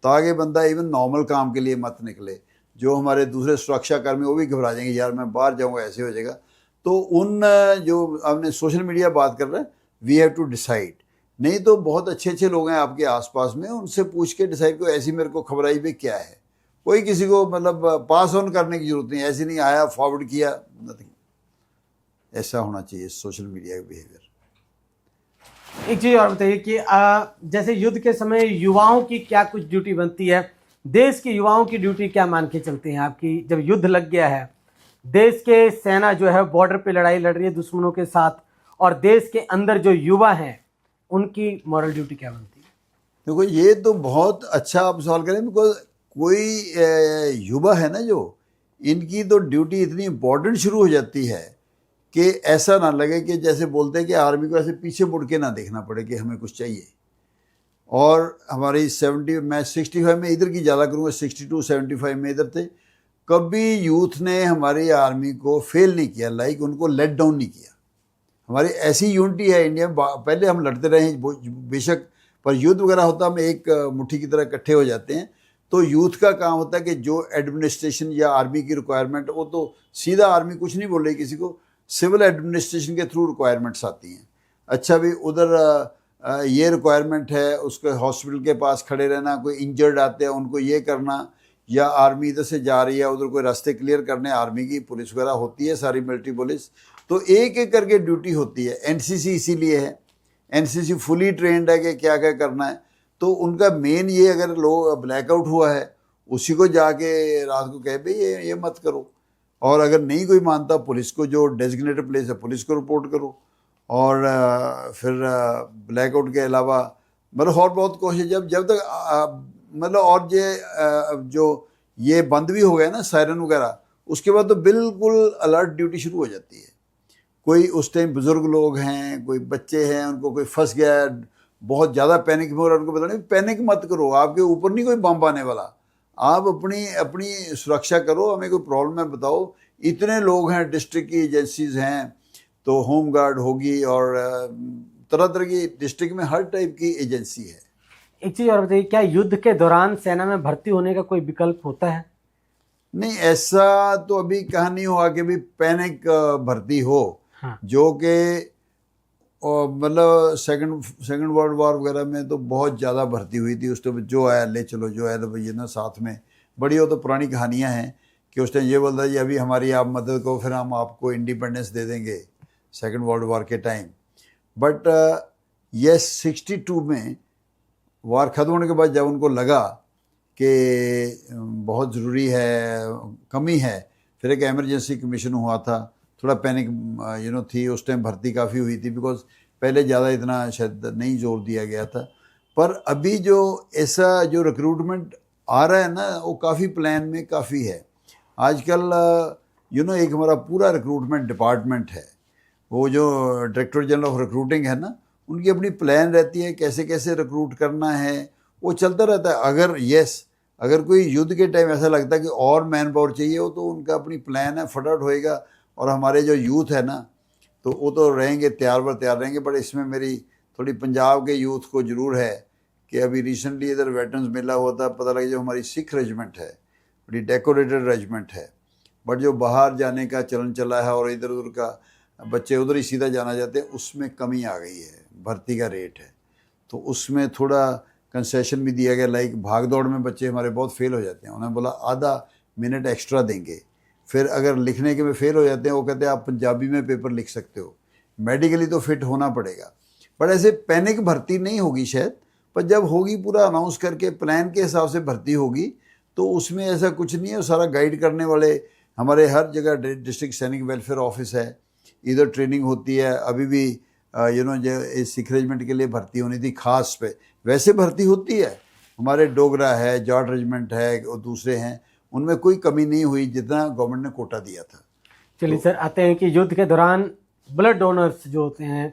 ताकि बंदा इवन नॉर्मल काम के लिए मत निकले। जो हमारे दूसरे सुरक्षा कर्मी वो भी घबरा जाएंगे, यार मैं बाहर जाऊंगा ऐसे हो जाएगा। तो उन जो हमने सोशल मीडिया बात कर रहे हैं, वी हैव टू डिसाइड। नहीं तो बहुत अच्छे अच्छे लोग हैं आपके आसपास में, उनसे पूछ के डिसाइड करो ऐसी मेरे को खबर आई भी क्या है। कोई किसी को मतलब पास ऑन करने की जरूरत नहीं, ऐसे नहीं आया फॉरवर्ड किया, नथिंग। ऐसा होना चाहिए सोशल मीडिया का बिहेवियर। एक चीज और बताइए कि जैसे युद्ध के समय युवाओं की क्या कुछ ड्यूटी बनती है, देश के युवाओं की ड्यूटी क्या मान के चलते हैं आपकी? जब युद्ध लग गया है, देश के सेना जो है बॉर्डर पे लड़ाई लड़ रही है दुश्मनों के साथ, और देश के अंदर जो युवा हैं उनकी मॉरल ड्यूटी क्या बनती है? देखो ये तो बहुत अच्छा आप सवाल करें, बिकॉज कोई युवा है ना जो, इनकी तो ड्यूटी इतनी इम्पोर्टेंट शुरू हो जाती है कि ऐसा ना लगे कि जैसे बोलते हैं कि आर्मी को ऐसे पीछे मुड़ के ना देखना पड़े कि हमें कुछ चाहिए। और हमारी 70, मैं 65 में इधर की ज़्यादा करूँगा, 62 75 में इधर थे, कभी यूथ ने हमारी आर्मी को फेल नहीं किया, लाइक उनको लेट डाउन नहीं किया। हमारी ऐसी यूनिटी है इंडिया में। पहले हम लड़ते रहे बेशक, पर युद्ध वगैरह होता हम एक मुट्ठी की तरह इकट्ठे हो जाते हैं। तो यूथ का काम होता है कि जो एडमिनिस्ट्रेशन या आर्मी की रिक्वायरमेंट, वो तो सीधा आर्मी कुछ नहीं बोल रही किसी को, सिविल एडमिनिस्ट्रेशन के थ्रू रिक्वायरमेंट्स आती हैं। अच्छा भी उधर ये रिक्वायरमेंट है, उसके हॉस्पिटल के पास खड़े रहना, कोई इंजर्ड आते हैं उनको ये करना, या आर्मी इधर से जा रही है उधर कोई रास्ते क्लियर करने, आर्मी की पुलिस वगैरह होती है, सारी मिलिट्री पुलिस, तो एक एक करके ड्यूटी होती है। एनसीसी इसीलिए है, एनसीसी फुली ट्रेंड है कि क्या क्या करना है। तो उनका मेन ये, अगर लोग ब्लैकआउट हुआ है उसी को जाके रात को कहे भाई ये मत करो, और अगर नहीं कोई मानता पुलिस को, जो डेजिग्नेटेड प्लेस है पुलिस को रिपोर्ट करो। और फिर ब्लैकआउट के अलावा मतलब और बहुत कोशिश, जब तक मतलब, और जो ये बंद भी हो गया ना सायरन वगैरह, उसके बाद तो बिल्कुल अलर्ट ड्यूटी शुरू हो जाती है। कोई उस टाइम बुजुर्ग लोग हैं, कोई बच्चे हैं, उनको कोई फंस गया है, बहुत ज़्यादा पैनिक हो रहा है, उनको बताना पैनिक मत करो, आपके ऊपर नहीं कोई बम आने वाला, आप अपनी सुरक्षा करो, हमें कोई प्रॉब्लम है बताओ। इतने लोग हैं, डिस्ट्रिक्ट की एजेंसीज हैं, तो होम गार्ड होगी, और तरह तरह की डिस्ट्रिक्ट में हर टाइप की एजेंसी है। एक चीज़ और बताइए, क्या युद्ध के दौरान सेना में भर्ती होने का कोई विकल्प होता है? नहीं, ऐसा तो अभी कहा नहीं हुआ कि भी पैनिक भर्ती हो। हाँ। जो कि मतलब सेकंड वर्ल्ड वॉर वगैरह में तो बहुत ज़्यादा भर्ती हुई थी उस टाइम, जो आया ले चलो, जो आया तो भैया ना साथ में, बड़ी हो तो पुरानी कहानियाँ हैं कि उस टाइम ये बोलता है जी अभी हमारी आप मदद करो, फिर हम आपको इंडिपेंडेंस दे देंगे, सेकंड वर्ल्ड वॉर के टाइम। बट ये 62 में वार ख़त्म होने के बाद जब उनको लगा कि बहुत ज़रूरी है, कमी है, फिर एक एमरजेंसी कमीशन हुआ था, थोड़ा पैनिक थी उस टाइम, भर्ती काफ़ी हुई थी, बिकॉज पहले ज़्यादा इतना शायद नहीं जोर दिया गया था। पर अभी जो ऐसा जो रिक्रूटमेंट आ रहा है ना, वो काफ़ी प्लान में काफ़ी है आजकल। एक हमारा पूरा रिक्रूटमेंट डिपार्टमेंट है, वो जो डायरेक्टर जनरल ऑफ रिक्रूटिंग है ना, उनकी अपनी प्लान रहती है कैसे कैसे रिक्रूट करना है, वो चलता रहता है। अगर कोई युद्ध के टाइम ऐसा लगता है कि और मैन पावर चाहिए हो, तो उनका अपनी प्लान है, फटाफट होएगा। और हमारे जो यूथ है ना, तो वो तो रहेंगे, तैयार रहेंगे। बट इसमें मेरी थोड़ी पंजाब के यूथ को ज़रूर है कि अभी रिसेंटली इधर वेटरन्स मेला हुआ था, पता लगा जो हमारी सिख रेजिमेंट है, बड़ी डेकोरेटेड रेजिमेंट है, बट जो बाहर जाने का चलन चला है और इधर उधर का बच्चे उधर ही सीधा जाना चाहते हैं, उसमें कमी आ गई है, भर्ती का रेट है, तो उसमें थोड़ा कंसेशन भी दिया गया। लाइक भाग दौड़ में बच्चे हमारे बहुत फेल हो जाते हैं, उन्होंने बोला आधा मिनट एक्स्ट्रा देंगे। फिर अगर लिखने के में फेल हो जाते हैं, वो कहते हैं आप पंजाबी में पेपर लिख सकते हो, मेडिकली तो फिट होना पड़ेगा। बट ऐसे पैनिक भर्ती नहीं होगी शायद, पर जब होगी पूरा अनाउंस करके प्लान के हिसाब से भर्ती होगी, तो उसमें ऐसा कुछ नहीं है। सारा गाइड करने वाले हमारे हर जगह डिस्ट्रिक्ट सैनिक वेलफेयर ऑफिस है, इधर ट्रेनिंग होती है। अभी भी जो सिख रेजिमेंट के लिए भर्ती होनी थी खास पे, वैसे भर्ती होती है। हमारे डोगरा है, जाट रेजिमेंट है और दूसरे हैं, उनमें कोई कमी नहीं हुई जितना गवर्नमेंट ने कोटा दिया था। चलिए सर, आते हैं कि युद्ध के दौरान ब्लड डोनर्स जो होते हैं,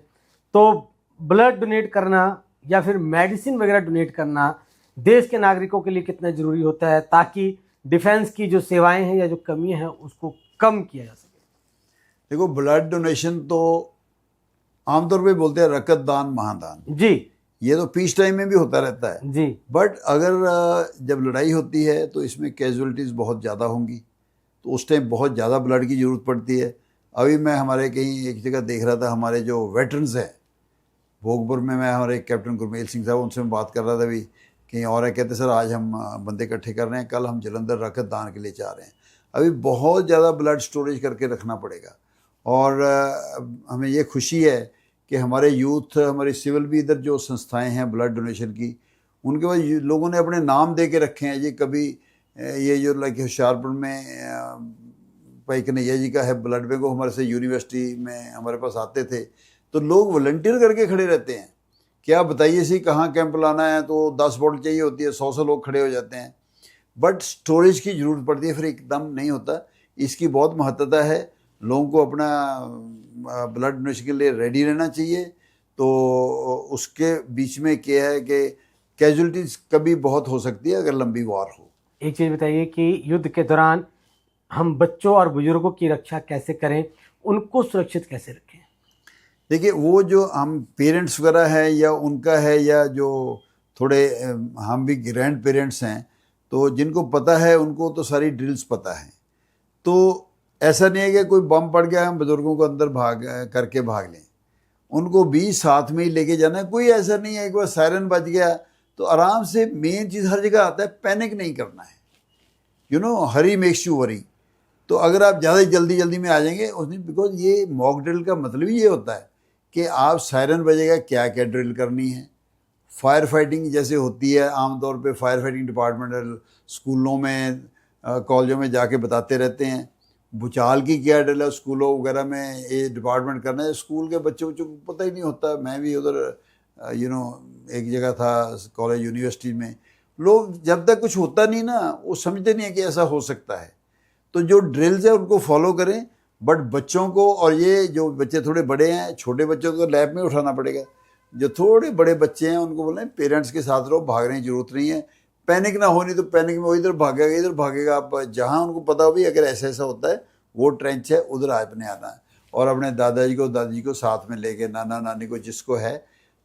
तो ब्लड डोनेट करना या फिर मेडिसिन वगैरह डोनेट करना देश के नागरिकों के लिए कितना ज़रूरी होता है, ताकि डिफेंस की जो सेवाएं हैं या जो कमी है उसको कम किया जा सके? देखो, ब्लड डोनेशन तो आमतौर पे बोलते हैं रकत दान महादान जी, ये तो पीस टाइम में भी होता रहता है जी। बट अगर जब लड़ाई होती है तो इसमें कैजुअलिटीज़ बहुत ज़्यादा होंगी, तो उस टाइम बहुत ज़्यादा ब्लड की ज़रूरत पड़ती है। अभी मैं हमारे कहीं एक जगह देख रहा था, हमारे जो वेटरन्स हैं भोगपुर में, मैं हमारे कैप्टन गुरमेल सिंह साहब, उनसे मैं बात कर रहा था अभी कहीं और है, कहते सर आज हम बंदे इकट्ठे कर रहे हैं, कल हम जलंधर रकत दान के लिए जा रहे हैं। अभी बहुत ज़्यादा ब्लड स्टोरेज करके रखना पड़ेगा। और हमें ये खुशी है कि हमारे यूथ, हमारे सिविल भी इधर जो संस्थाएं हैं ब्लड डोनेशन की, उनके बाद लोगों ने अपने नाम दे के रखे हैं। ये कभी ये जो लाइक होशियारपुर में भाई कन्हैया जी का है ब्लड बैंक, वो हमारे से यूनिवर्सिटी में हमारे पास आते थे, तो लोग वॉलंटियर करके खड़े रहते हैं कि आप बताइए सी कहाँ कैंप लाना है, तो 10 बोतल चाहिए होती है, 100 लोग खड़े हो जाते हैं। बट स्टोरेज की ज़रूरत पड़ती है, फिर एकदम नहीं होता। इसकी बहुत महत्वता है। लोगों को अपना ब्लड डोनेशन के लिए रेडी रहना चाहिए। तो उसके बीच में क्या है कि कैजुअलिटीज कभी बहुत हो सकती है अगर लंबी वॉर हो। एक चीज़ बताइए कि युद्ध के दौरान हम बच्चों और बुजुर्गों की रक्षा कैसे करें, उनको सुरक्षित कैसे रखें? देखिए, वो जो हम पेरेंट्स वगैरह है या उनका है, या जो थोड़े हम भी ग्रैंड पेरेंट्स हैं, तो जिनको पता है उनको तो सारी ड्रिल्स पता है। तो ऐसा नहीं है कि कोई बम पड़ गया हम बुजुर्गों को अंदर करके भाग लें, उनको भी साथ में ही लेके जाना है। कोई ऐसा नहीं है, एक बार सायरन बज गया तो आराम से, मेन चीज़ हर जगह आता है, पैनिक नहीं करना है। हरी मेक्स यू वरी। तो अगर आप ज़्यादा जल्दी में आ जाएंगे उस दिन, बिकॉज ये मॉक ड्रिल का मतलब ही ये होता है कि आप सायरन बजेगा क्या क्या ड्रिल करनी है। फायर फाइटिंग जैसे होती है आमतौर पे, फायर फाइटिंग डिपार्टमेंट स्कूलों में कॉलेजों में जाके बताते रहते हैं। भूचाल की क्या ड्रिल है स्कूलों वगैरह में, ये डिपार्टमेंट करना है। स्कूल के बच्चों को पता ही नहीं होता। मैं भी उधर एक जगह था कॉलेज यूनिवर्सिटी में, लोग जब तक कुछ होता नहीं ना, वो समझते नहीं है कि ऐसा हो सकता है। तो जो ड्रिल्स है उनको फॉलो करें, बट बच्चों को, और ये जो बच्चे थोड़े बड़े हैं, छोटे बच्चों को लैब में उठाना पड़ेगा। जो थोड़े बड़े बच्चे हैं उनको बोलें पेरेंट्स के साथ रहो, भागने की जरूरत नहीं है। पैनिक ना हो, नहीं तो पैनिक में वो इधर भागेगा। आप जहाँ उनको पता हो भी अगर ऐसा ऐसा होता है, वो ट्रेंच है, उधर आपने आना है। और अपने दादाजी को दादी को साथ में लेके, नाना नानी को जिसको है,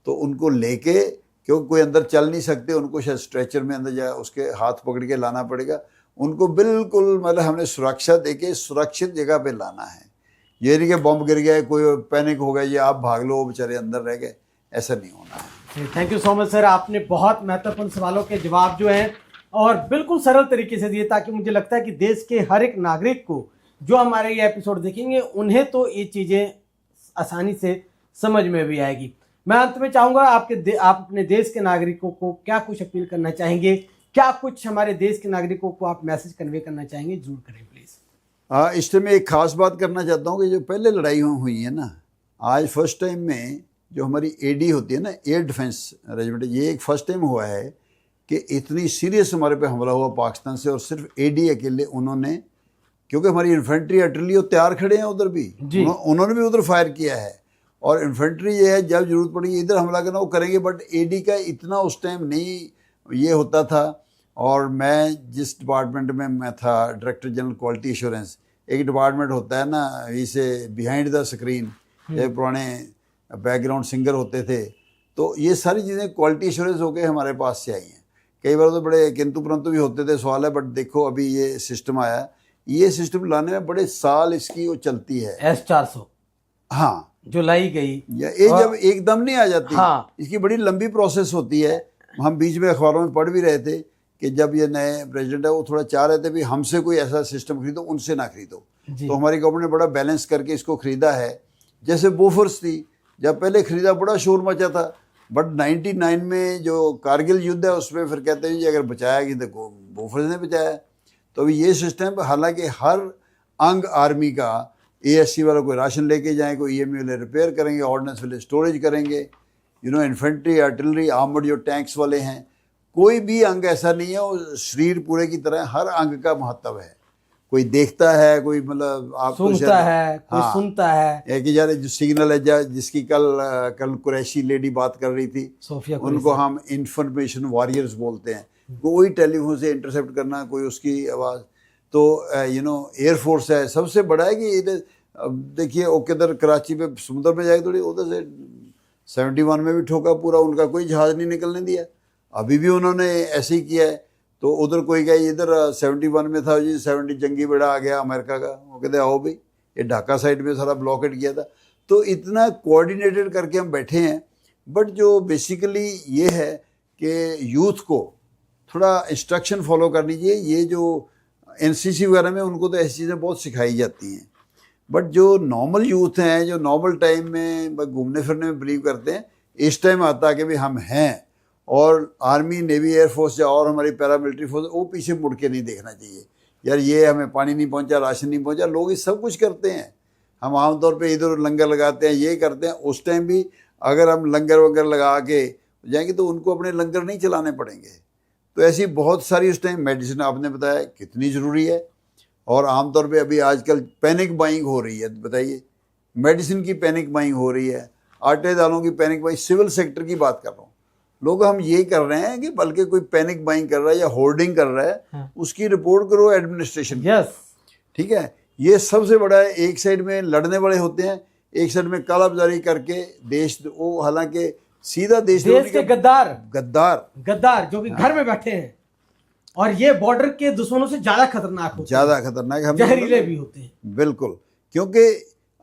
तो उनको लेके, क्योंकि कोई अंदर चल नहीं सकते, उनको शायद स्ट्रेचर में अंदर जा उसके हाथ पकड़ के लाना पड़ेगा। उनको बिल्कुल मतलब हमने सुरक्षा देके सुरक्षित जगह पे लाना है। ये नहीं कि बम गिर गया, कोई पैनिक हो गया, ये आप भाग लो, बेचारे अंदर रह गए, ऐसा नहीं होना है। Thank you so much sir, आपने बहुत महत्वपूर्ण सवालों के जवाब जो हैं और बिल्कुल सरल तरीके से दिए, ताकि मुझे लगता है कि देश के हर एक नागरिक को जो हमारे ये एपिसोड देखेंगे उन्हें तो ये चीज़ें आसानी से समझ में भी आएगी। मैं अंत में चाहूँगा आप अपने देश के नागरिकों को क्या कुछ अपील करना चाहेंगे, क्या कुछ हमारे देश के नागरिकों को आप मैसेज कन्वे करना चाहेंगे, जरूर करें प्लीज़। हाँ, इस टाइम में एक खास बात करना चाहता हूँ कि जो पहले लड़ाई हुई है ना, आज फर्स्ट टाइम में जो हमारी एडी होती है ना, एयर डिफेंस रेजिमेंट, ये एक फर्स्ट टाइम हुआ है कि इतनी सीरियस हमारे पे हमला हुआ पाकिस्तान से, और सिर्फ एडी अकेले उन्होंने, क्योंकि हमारी इन्फेंट्री आर्टिलरी वो तैयार खड़े हैं उधर भी, उन्होंने भी उधर फायर किया है। और इन्फेंट्री ये है, जब जरूरत पड़ेगी इधर हमला करना वो करेंगे, बट एडी का इतना उस टाइम नहीं ये होता था। और मैं जिस डिपार्टमेंट में मैं था, डायरेक्टर जनरल क्वालिटी एश्योरेंस, एक डिपार्टमेंट होता है ना इसे बिहाइंड द स्क्रीन, जब पुराने बैकग्राउंड सिंगर होते थे, तो ये सारी चीज़ें क्वालिटी एश्योरेंस होकर हमारे पास से आई हैं। कई बार तो बड़े किंतु परंतु भी होते थे सवाल है, बट देखो अभी ये सिस्टम आया, ये सिस्टम लाने में बड़े साल इसकी वो चलती है। S-400 हाँ, जो लाई गई, ये जब एकदम नहीं आ जाती। हाँ, इसकी बड़ी लंबी प्रोसेस होती है। हम बीच में अखबारों में पढ़ भी रहे थे कि जब ये नए प्रेसिडेंट है वो थोड़ा चाह रहे थे भी हमसे कोई ऐसा सिस्टम खरीदो, उनसे ना खरीदो। तो हमारी गवर्नमेंट ने बड़ा बैलेंस करके इसको खरीदा है। जैसे बोफोर्स थी, जब पहले खरीदा बड़ा शोर मचा था, बट 99 में जो कारगिल युद्ध है उसमें फिर कहते हैं जी अगर बचाया कि तो बोफोर्स ने बचाया। तो अभी ये सिस्टम, हालांकि हर अंग आर्मी का, ASC वाला कोई राशन लेके जाएँ, कोई EME वाले रिपेयर करेंगे, ऑर्डिनेंस वाले स्टोरेज करेंगे, इन्फेंट्री आर्टिलरी आर्मर्ड जो टैंक्स वाले हैं, कोई भी अंग ऐसा नहीं है, वो शरीर पूरे की तरह हर अंग का महत्व है। कोई देखता है, कोई मतलब आप सुनता है, कोई सुनता है। कि यार जो सिग्नल है, जिसकी कल कुरैशी लेडी बात कर रही थी, सोफिया, उनको हम इंफॉर्मेशन वॉरियर्स बोलते हैं। कोई टेलीफोन से इंटरसेप्ट करना, कोई उसकी आवाज़, तो एयरफोर्स है, सबसे बड़ा है कि इधर देखिए वो किधर कराची पे समुद्र में जाए, थोड़ी उधर से 71 में भी ठोका पूरा, उनका कोई जहाज़ नहीं निकलने दिया। अभी भी उन्होंने ऐसे ही किया है। तो उधर कोई गया, इधर 71 में था जी, 70 जंगी बेड़ा आ गया अमेरिका का, वो कहते आओ भाई, ये ढाका साइड में सारा ब्लॉकेट किया था। तो इतना कोऑर्डिनेटेड करके हम बैठे हैं। बट जो बेसिकली ये है कि यूथ को थोड़ा इंस्ट्रक्शन फॉलो करनी चाहिए। ये जो NCC वगैरह में उनको तो ऐसी चीज़ें बहुत सिखाई जाती हैं, बट जो नॉर्मल यूथ हैं, जो नॉर्मल टाइम में घूमने फिरने में बिलीव करते हैं, इस टाइम आता है कि भाई हम हैं, और आर्मी, नेवी, एयरफोर्स या और हमारी पैरामिलिट्री फोर्स, वो पीछे मुड़ के नहीं देखना चाहिए। यार ये हमें पानी नहीं पहुंचा, राशन नहीं पहुंचा, लोग ये सब कुछ करते हैं। हम आमतौर पे इधर लंगर लगाते हैं, ये करते हैं। उस टाइम भी अगर हम लंगर वगैरह लगा के जाएंगे तो उनको अपने लंगर नहीं चलाने पड़ेंगे। तो ऐसी बहुत सारी उस टाइम मेडिसिन आपने बताया कितनी ज़रूरी है, और आमतौर पे अभी आजकल पैनिक बाइंग हो रही है, बताइए, मेडिसिन की पैनिक बाइंग हो रही है, आटे दालों की पैनिक बाइंग, सिविल सेक्टर की बात कर रहा हूँ। लोग हम ये कर रहे हैं कि बल्कि कोई पैनिक बाइंग कर रहा है या होर्डिंग कर रहा है, हाँ। उसकी रिपोर्ट करो एडमिनिस्ट्रेशन। यस, ठीक है, ये सबसे बड़ा है। एक साइड में लड़ने वाले होते हैं, एक साइड में कालाबाजारी करके देश, वो हालांकि सीधा देश के गद्दार जो कि घर में बैठे हैं, और ये बॉर्डर के दुश्मनों से ज्यादा खतरनाक होते हैं, ज्यादा खतरनाक, हम जहरीले भी होते हैं। बिल्कुल, क्योंकि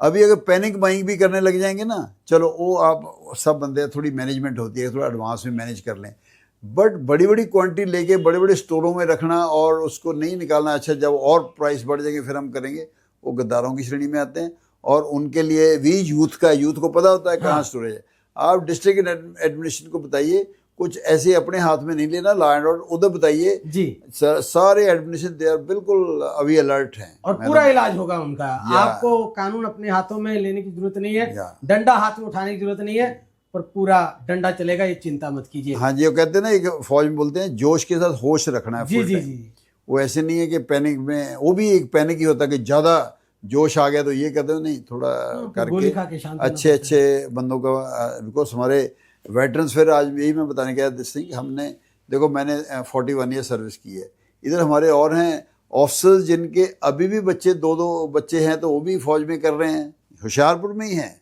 अभी अगर पैनिक बाइंग भी करने लग जाएंगे ना, चलो वो आप सब बंदे, थोड़ी मैनेजमेंट होती है, थोड़ा एडवांस में मैनेज कर लें, बट बड़ी बड़ी क्वांटिटी लेके बड़े बड़े स्टोरों में रखना और उसको नहीं निकालना, अच्छा जब और प्राइस बढ़ जाएंगे फिर हम करेंगे, वो गद्दारों की श्रेणी में आते हैं। और उनके लिए भी यूथ को पता होता है कहाँ स्टोरेज है। आप डिस्ट्रिक्ट एडमिनिस्ट्रेशन को बताइए, कुछ ऐसे अपने हाथ में नहीं लेना, लॉ एंड ऑर्डर उधर बताइए जी, सारे एडमिनिस्ट्रेशन दे आर बिल्कुल अभी अलर्ट हैं, और पूरा इलाज होगा उनका। आपको कानून अपने हाथों में लेने की जरूरत नहीं है, डंडा हाथ में उठाने की जरूरत नहीं है, पर पूरा डंडा चलेगा, ये चिंता मत कीजिए। हाँ जी, वो कहते हैं ना, एक फौज में बोलते हैं जोश के साथ होश रखना है। जी जी जी, वो ऐसे नहीं है कि पैनिक में, वो भी एक पैनिक ही होता है कि ज्यादा जोश आ गया तो ये कहते हैं नहीं, थोड़ा करके अच्छे अच्छे बंदों का, बिकॉज हमारे वेटरन्स, फिर आज यही मैं बताने गया दिस थिंग, हमने देखो मैंने 41 ईयर सर्विस की है, इधर हमारे और हैं ऑफिसर्स जिनके अभी भी बच्चे, दो बच्चे हैं, तो वो भी फौज में कर रहे हैं, होशियारपुर में ही हैं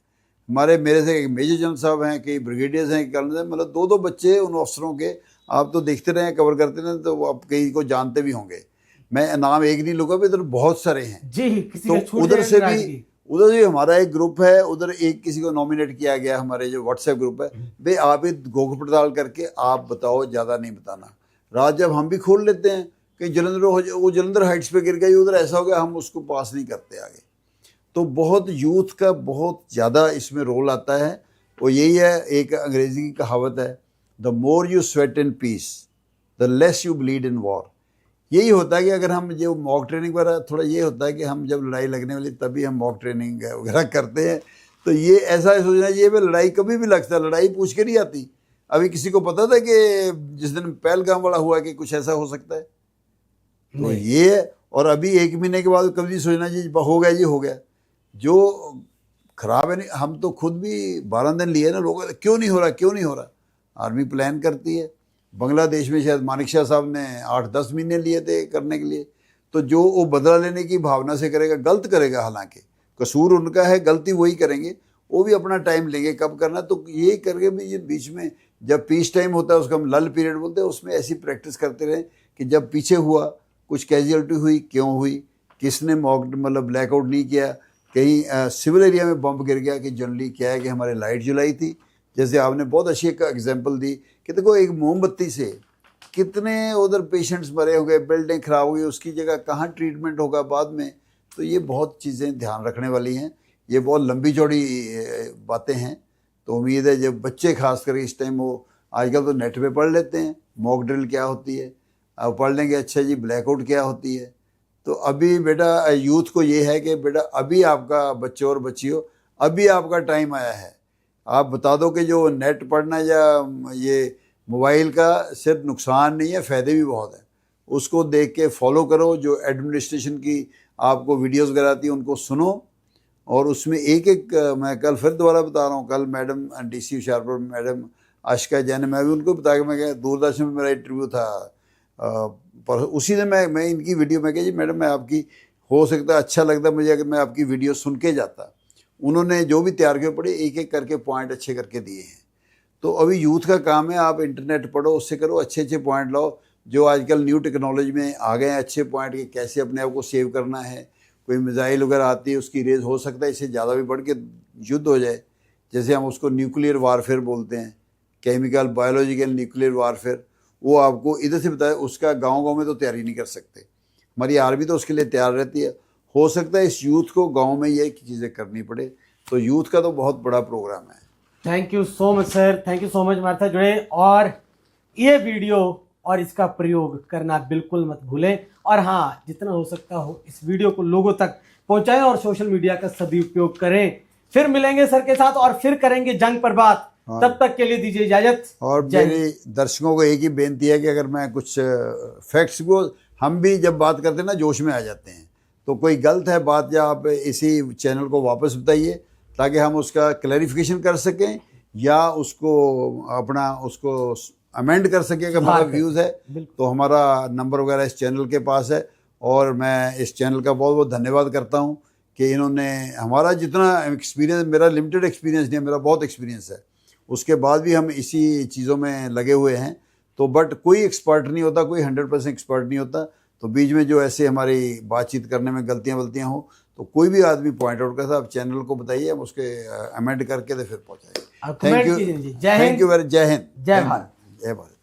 हमारे। मेरे से एक मेजर जनरल साहब हैं, कई ब्रिगेडियर्स हैं, कर्नल हैं, मतलब दो बच्चे उन अफसरों के। आप तो देखते रहे, कवर करते रहे, तो आप कई को जानते भी होंगे, मैं नाम एक नहीं लूँगा, इधर बहुत सारे हैं जी। तो उधर से भी हमारा एक ग्रुप है, उधर एक किसी को नॉमिनेट किया गया, हमारे जो व्हाट्सएप ग्रुप है, भाई आप ही गोख पड़ताल करके आप बताओ, ज़्यादा नहीं बताना। रात जब हम भी खोल लेते हैं कि जलंधर वो जलंधर हाइट्स पे गिर गई, उधर ऐसा हो गया, हम उसको पास नहीं करते आगे। तो बहुत यूथ का बहुत ज़्यादा इसमें रोल आता है। वो यही है, एक अंग्रेजी की कहावत है, the more you sweat in peace the less you bleed in war. यही होता है कि अगर हम जो मॉक ट्रेनिंग वगैरह, थोड़ा ये होता है कि हम जब लड़ाई लगने वाली तभी हम मॉक ट्रेनिंग वगैरह करते हैं, तो ये ऐसा सोचना चाहिए भाई लड़ाई कभी भी लगता है, लड़ाई पूछ के नहीं आती। अभी किसी को पता था कि जिस दिन पहलगाम वाला हुआ कि कुछ ऐसा हो सकता है? तो ये है। और अभी 1 महीने के बाद कभी सोचना जी हो गया, जी हो गया, जो खराब है। नहीं, हम तो खुद भी 12 दिन लिए ना, लोग क्यों नहीं हो रहा, आर्मी प्लान करती है। बांग्लादेश में शायद मानिक शाह साहब ने 8-10 महीने लिए थे करने के लिए। तो जो वो बदला लेने की भावना से करेगा, गलत करेगा, हालांकि कसूर उनका है, गलती वही करेंगे, वो भी अपना टाइम लेंगे कब करना। तो ये करके भी ये बीच में जब पीस टाइम होता है, उसको हम लल पीरियड बोलते हैं, उसमें ऐसी प्रैक्टिस करते रहे कि जब पीछे हुआ, कुछ कैजुअलिटी हुई, क्यों हुई, किसने ब्लैकआउट नहीं किया, कहीं सिविल एरिया में बम गिर गया, कि जनरली क्या है कि हमारे लाइट जलाई थी। जैसे आपने बहुत अच्छी एक एग्जांपल दी कि देखो एक मोमबत्ती से कितने उधर पेशेंट्स मरे हो गए, बिल्डिंग खराब हो गई, उसकी जगह कहाँ ट्रीटमेंट होगा बाद में। तो ये बहुत चीज़ें ध्यान रखने वाली हैं, ये बहुत लंबी चौड़ी बातें हैं। तो उम्मीद है जब बच्चे खास करके इस टाइम, वो आजकल तो नेट पे पढ़ लेते हैं मॉक ड्रिल क्या होती है, अब पढ़ लेंगे अच्छा जी ब्लैकआउट क्या होती है। तो अभी बेटा यूथ को ये है कि बेटा अभी आपका बच्चे और बच्चियों, अभी आपका टाइम आया है। आप बता दो कि जो नेट पढ़ना या ये मोबाइल का सिर्फ नुकसान नहीं है, फ़ायदे भी बहुत हैं। उसको देख के फॉलो करो, जो एडमिनिस्ट्रेशन की आपको वीडियोस वगैरह आती हैं उनको सुनो, और उसमें एक मैं कल फिर दोबारा बता रहा हूँ, कल madam DC Hoshiarpur madam Ashika Jain, मैं भी उनको बताया कि मैं दूरदर्शन में मेरा इंटरव्यू था, पर उसी दिन मैं इनकी वीडियो में कहा जी मैडम मैं आपकी, हो सकता है अच्छा लगता मुझे अगर मैं आपकी वीडियो सुन के जाता। उन्होंने जो भी तैयार किए पढ़े, एक एक करके पॉइंट अच्छे करके दिए हैं। तो अभी यूथ का काम है, आप इंटरनेट पढ़ो, उससे करो, अच्छे अच्छे पॉइंट लाओ, जो आजकल न्यू टेक्नोलॉजी में आ गए हैं, अच्छे पॉइंट के कैसे अपने आप को सेव करना है। कोई मिसाइल वगैरह आती है, उसकी रेज हो सकता है इससे ज़्यादा भी बढ़ के युद्ध हो जाए, जैसे हम उसको न्यूक्लियर वारफेयर बोलते हैं, केमिकल बायोलॉजिकल न्यूक्लियर वारफेयर। वो आपको इधर से बताया, उसका गाँव में तो तैयारी नहीं कर सकते, हमारी आर्मी तो उसके लिए तैयार रहती है। हो सकता है इस यूथ को गाँव में ये चीज़ें करनी पड़े। तो यूथ का तो बहुत बड़ा प्रोग्राम है। Thank you so much sir, thank you so much हमारे साथ जुड़े, और ये वीडियो और इसका प्रयोग करना बिल्कुल मत भूलें। और हाँ, जितना हो सकता हो इस वीडियो को लोगों तक पहुंचाएं और सोशल मीडिया का सदुपयोग करें। फिर मिलेंगे सर के साथ और फिर करेंगे जंग पर बात। हाँ। तब तक के लिए दीजिए इजाजत। और मेरे दर्शकों को एक ही बेनती है कि अगर मैं कुछ फैक्ट्स को, हम भी जब बात करते हैं ना जोश में आ जाते हैं, तो कोई गलत है बात या आप इसी चैनल को वापस बताइए ताकि हम उसका क्लैरिफिकेशन कर सकें या उसको अपना उसको अमेंड कर सकें। अगर हमारा व्यूज़ है तो हमारा नंबर वगैरह इस चैनल के पास है। और मैं इस चैनल का बहुत बहुत धन्यवाद करता हूँ कि इन्होंने हमारा जितना एक्सपीरियंस, मेरा लिमिटेड एक्सपीरियंस नहीं है, मेरा बहुत एक्सपीरियंस है, उसके बाद भी हम इसी चीज़ों में लगे हुए हैं। तो बट कोई एक्सपर्ट नहीं होता, कोई 100% एक्सपर्ट नहीं होता। तो बीच में जो ऐसे हमारी बातचीत करने में गलतियाँ हो तो कोई भी आदमी पॉइंट आउट करता है, आप चैनल को बताइए, हम उसके अमेंड करके तो फिर पहुँचाएंगे। थैंक यू, जय हिंद, थैंक यू वेरी, जय हिंद, जय भारत। जय भारत।